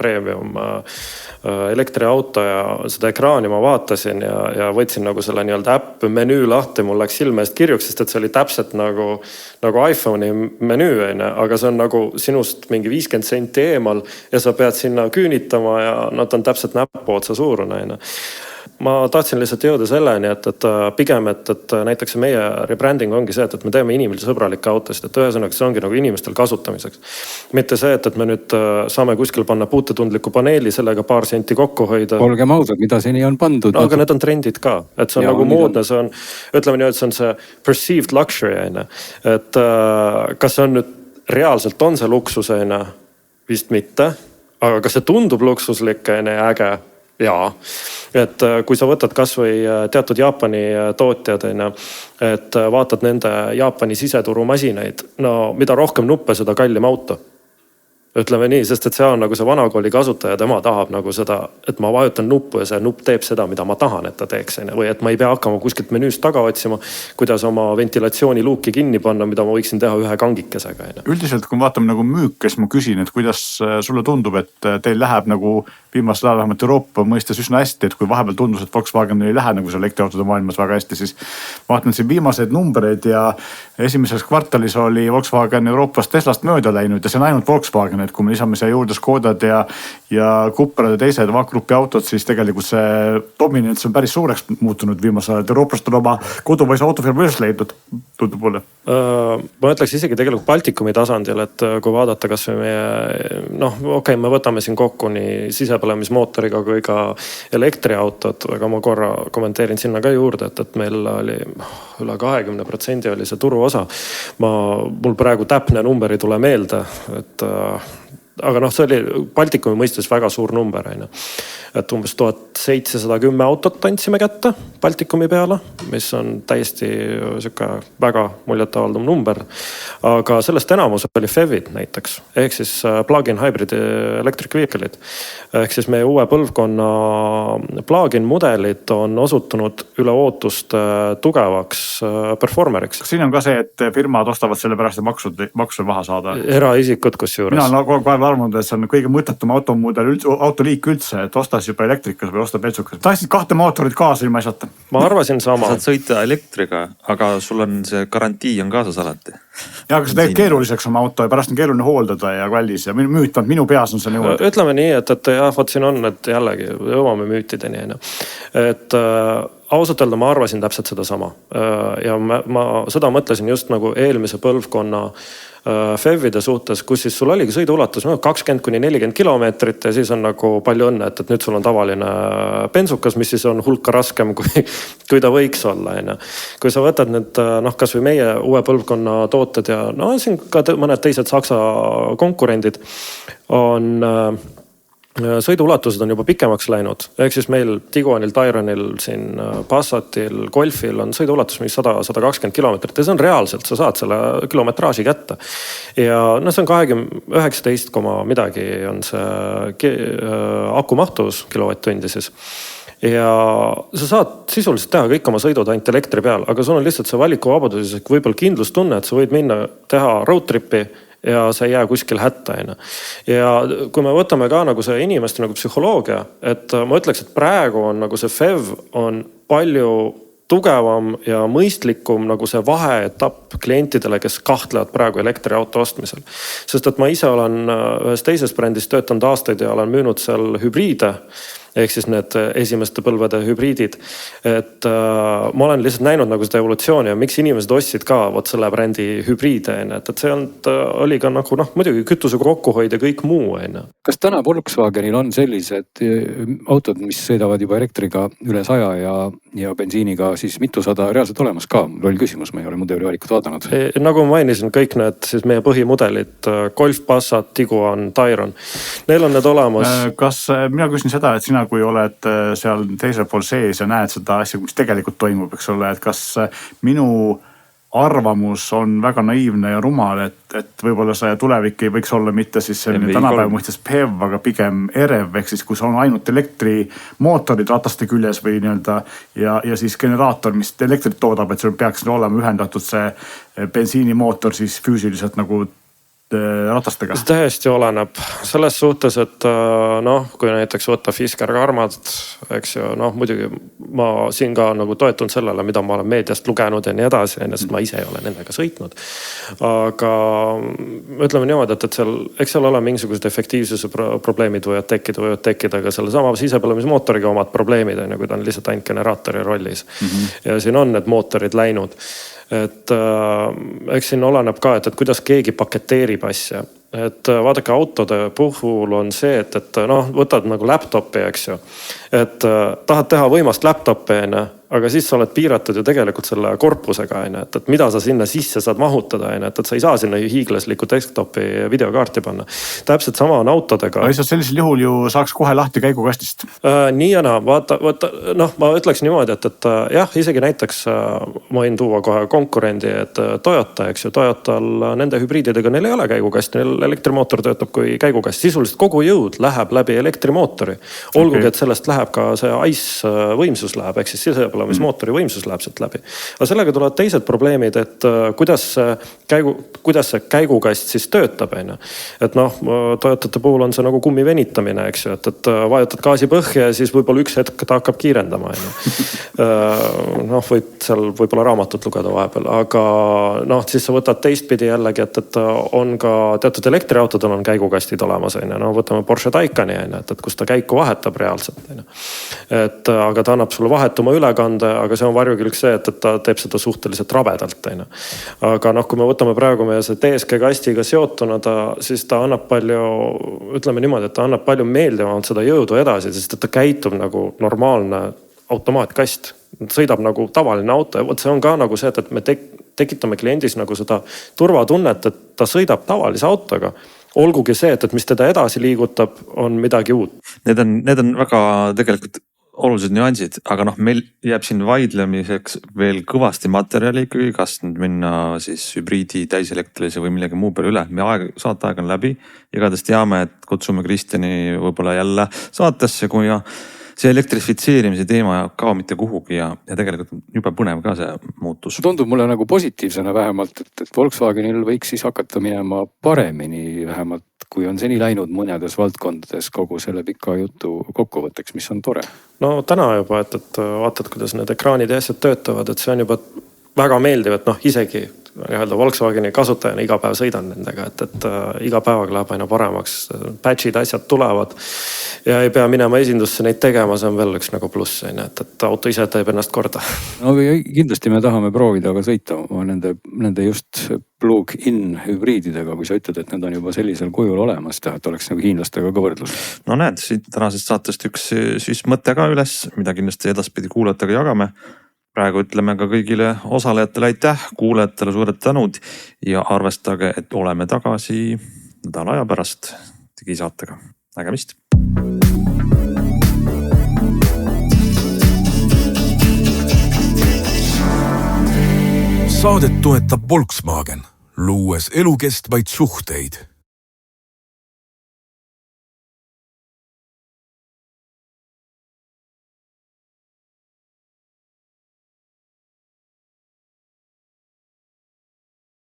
elektriauto ja seda ekraani ma vaatasin ja võtsin nagu selle nii-öelda äpp menüü lahti, mul läks silme eest kirjuks, sest et see oli täpselt nagu iPhone'i menüü, aga see on nagu sinust mingi 50 senti eemal ja sa pead sinna küünitama ja nad on täpselt näpu otsa suurune. Ma tahtsin lihtsalt jõuda selleni, et pigem, et näiteks meie rebranding ongi see, et me teeme inimesele sõbralikke autosid, et ühesõnaga see ongi nagu inimestel kasutamiseks. Mitte see, et me nüüd saame kuskil panna puutetundliku paneeli, sellega paar senti kokku hoida. Olgem ausad, mida seni on pandud. No, aga need on trendid ka, et see on nagu moodne, see on, ütleme nii, et see on see perceived luxury, et kas see on nüüd reaalselt on see luksusena? Vist mitte, aga kas see tundub luksuslik ja äge? Jaa, et kui sa võtad kas või teatud Jaapani tootjad, et vaatad nende Jaapani siseturu masinaid, no mida rohkem nuppe, seda kallim auto. Ütleme nii, sest et see on nagu see vanakooli kasutaja, tema tahab nagu seda, et ma vajutan nuppu ja see nupp teeb seda, mida ma tahan, et ta teeks. Või et ma ei pea hakkama kuskilt menüüst taga otsima, kuidas oma ventilatsiooniluuki kinni panna, mida ma võiksin teha ühe kangikesega. Üldiselt, kui vaatame nagu müükes, ma küsin, et kuidas sulle tundub, et teil läheb nagu viimasel ajal vähemalt Euroopa mõistes üsna hästi, et kui vahepeal tundus, et Volkswagen ei lähe nagu selle elektriautode maailmas väga hästi, siis vaatan siin viimaseid numbreid ja esimeses kvartalis oli Volkswagen Euroopas Teslast mööda läinud ja see on ainult Volkswagen, et kui me lisame siia juurde Škodad ja Cuprad ja teised VAK-grupi autod, siis tegelikult see dominants on päris suureks muutunud viimasel ajal. Euroopast on oma kodumaise autofirma üles leidnud, tundub mulle. Ma ütleks isegi tegelikult Baltikumi tasandil, et kui vaadata kas või meie, me võtame siin kokku nii sisepõlemismootoriga kui ka elektriautod, aga ma korra kommenteerin sinna ka juurde, et meil oli üle 20% oli see turuosa. Mul praegu täpne number ei tule meelde, aga see oli Baltikumi mõistes väga suur number. Et umbes 710 autot andsime kätte Baltikumi peale, mis on täiesti sihuke väga muljetavaldav number. aga sellest enamus oli FEV-id näiteks, ehk siis plug-in hybrid electric vehicle'id. ehk siis meie uue põlvkonna plug-in mudelid on osutunud üle ootuste tugevaks performeriks. siin on ka see, et firmad ostavad selle pärast, et maksu maha saada. Eraisikud kusjuures. mina olen kogu aeg arvanud, et see on kõige mõttetum autoliik üldse, et ostas juba elektrikas või ostab bensukas. tahtsid 2 mootorit kaasa ilma asjata. ma arvasin sama. saad sõita elektriga, aga sul on see garantii on kaasas alati. ja aga see teeb keeruliseks oma auto ja pärast on keeruline hooldada ja kallis ja müüt on, minu peas on see niimoodi. ütleme nii, et jah, vot siin on, et jällegi jõuame müütideni. et ausalt öelda ma arvasin täpselt sedasama. ja ma seda mõtlesin just nagu eelmise põlvkonna FEV-ide suhtes, kus siis sul oligi sõiduulatus 20-40 kilomeetrit ja siis on nagu palju õnne, et nüüd sul on tavaline bensukas, mis siis on hulka raskem kui ta võiks olla. Kui sa võtad nüüd kas või meie uue põlvkonna tooted ja siin ka mõned teised Saksa konkurendid on sõiduulatused on juba pikemaks läinud, ehk siis meil Tiguanil, Tayronil, siin Passatil, Golfil on sõiduulatus mingi 100-120 kilomeetrit ja see on reaalselt, sa saad selle kilometraaži kätte. Ja see on 19, midagi on see akumahtus kilovatt-tundi siis. Ja sa saad sisuliselt teha kõik oma sõidud ainult elektri peal, aga sul on lihtsalt see valikuvabadus, võib-olla kindlustunne, et sa võid minna teha road trip'i ja sa ei jää kuskil hätta. Ja kui me võtame ka nagu see inimeste nagu psühholoogia, et ma ütleks, et praegu on nagu see FEV on palju tugevam ja mõistlikum nagu see vaheetapp klientidele, kes kahtlevad praegu elektriauto ostmisel. Sest et ma ise olen ühes teises brändis töötanud aastaid ja olen müünud seal hübriide, ehk siis need esimeste põlvede hübriidid. Et ma olen lihtsalt näinud nagu seda evolutsiooni ja miks inimesed ostsid ka vot selle brändi hübriide. Et see oli ka nagu muidugi kütuse kokkuhoid ja kõik muu. Kas täna Volkswagenil on sellised autod, mis sõidavad juba elektriga üle 100 ja bensiiniga siis mitusada reaalselt olemas ka? Loll küsimus, ma ei ole mudeli valikut vaadanud. Nagu ma mainisin, kõik need siis meie põhimudelid, Golf, Passat, Tiguan, Tayron, neil on need olemas. Kas mina küsin seda, et sina kui oled seal teisel pool sees ja näed seda asja, mis tegelikult toimub, eks ole, et kas minu arvamus on väga naiivne ja rumal, et võib-olla see tulevik ei võiks olla mitte siis selline tänapäeva mõistes PHEV, aga pigem EREV, ehk siis kus on ainult elektrimootorid rataste küljes või nii-öelda ja siis generaator, mis elektrit toodab, et sul peaks olema ühendatud see bensiinimootor siis füüsiliselt nagu ratastega. See täiesti oleneb selles suhtes, et kui näiteks võtta Fisker Karmad, eks ju, muidugi ma siin ka nagu toetun sellele, mida ma olen meediast lugenud ja nii edasi, sest ma ise ei ole nendega sõitnud. Aga ütleme niimoodi, et eks seal ole mingisugused efektiivsuse probleemid võivad tekkida, aga selle sama sisepõlemismootoriga omad probleemid, kui ta on lihtsalt ainult generaatori rollis. Ja siin on need mootorid läinud. Et eks siin oleneb ka, et kuidas keegi paketeerib asja. Et vaadake, autode puhul on see, et võtad nagu laptopi, eks ju. Et tahad teha võimast laptopi, aga siis sa oled piiratud ju tegelikult selle korpusega, et mida sa sinna sisse saad mahutada, et sa ei saa sinna hiiglaslikku desktopi videokaarti panna. Täpselt sama on autodega. Lihtsalt sellisel juhul ju saaks kohe lahti käigukastist. Nii ja naa, vaata, ma ütleks niimoodi, et jah, isegi näiteks ma võin tuua kohe konkurendi, et Toyota, eks ju, Toyotal nende hübriididega neil ei ole käigukasti, neil elektrimootor töötab kui käigukast. Sisuliselt kogu jõud läheb läbi elektrimootori. Olgugi, et sellest läheb ka see ICE võimsus läheb, ehk siis sisepõlemismootori võimsus läheb sealt läbi. Aga sellega tulevad teised probleemid, et kuidas see käigukast siis töötab. Et Toyotate puhul on see nagu kummi venitamine, eks ju, et vajutad gaasi põhja ja siis võib-olla üks hetk ta hakkab kiirendama. Võid seal võib-olla raamatut lugeda vahepeal, aga siis sa võtad teistpidi jällegi, et on ka teatud elektriautodel on käigukastid olemas. Võtame Porsche Taycani, et kus ta käiku vahetab reaalselt. Aga ta annab sulle vahetuma ülekande, aga see on varjukülg see, et ta teeb seda suhteliselt rabedalt. Aga kui me võtame praegu meie see DSG kastiga seotuna, siis ta annab palju, ütleme niimoodi, et ta annab palju meeldivamalt seda jõudu edasi, sest ta käitub nagu normaalne automaatkast. Sõidab nagu tavaline auto ja võt see on ka nagu see, et me tekitame kliendis nagu seda turvatunnet, et ta sõidab tavalise autoga. Olgugi see, et mis teda edasi liigutab, on midagi uut. Need on väga tegelikult olulised nüansid, aga noh, meil jääb siin vaidlemiseks veel kõvasti materjali ikkagi, kas nüüd minna siis hübriidi täiselektrilise või millegi muu peale üle. Me saateaeg on läbi, igatahes teame, et kutsume Kristjani võib-olla jälle saatesse, kui ja see elektrifitseerimise teema ei kao mitte kuhugi ja tegelikult jube põnev ka see muutus. Tundub mulle nagu positiivsena vähemalt, et Volkswagenil võiks siis hakata minema paremini vähemalt, kui on seni läinud mõnedes valdkondades kogu selle pika jutu kokkuvõtteks, mis on tore. No täna juba, et vaatad, kuidas need ekraanid ja asjad töötavad, et see on juba väga meeldiv, et noh, isegi Volkswageni kasutajana iga päev sõidan nendega, et iga päevaga läheb aina paremaks, patch'id, asjad tulevad ja ei pea minema esindusse neid tegema, see on veel üks nagu pluss, et auto ise teeb ennast korda. No kindlasti me tahame proovida ka sõita nende just plug-in hübriididega, kui sa ütled, et need on juba sellisel kujul olemas, et oleks nagu hiinlastega ka võrdlus. No näed, siit tänasest saatest üks siis mõte ka üles, mida kindlasti edaspidi kuulajatega jagame. Praegu ütleme ka kõigile osalejatele aitäh, kuulajatele suured tänud ja arvestage, et oleme tagasi nädala aja pärast digisaatega. Nägemist! Saadet toetab Volkswagen, luues elukestvaid suhteid.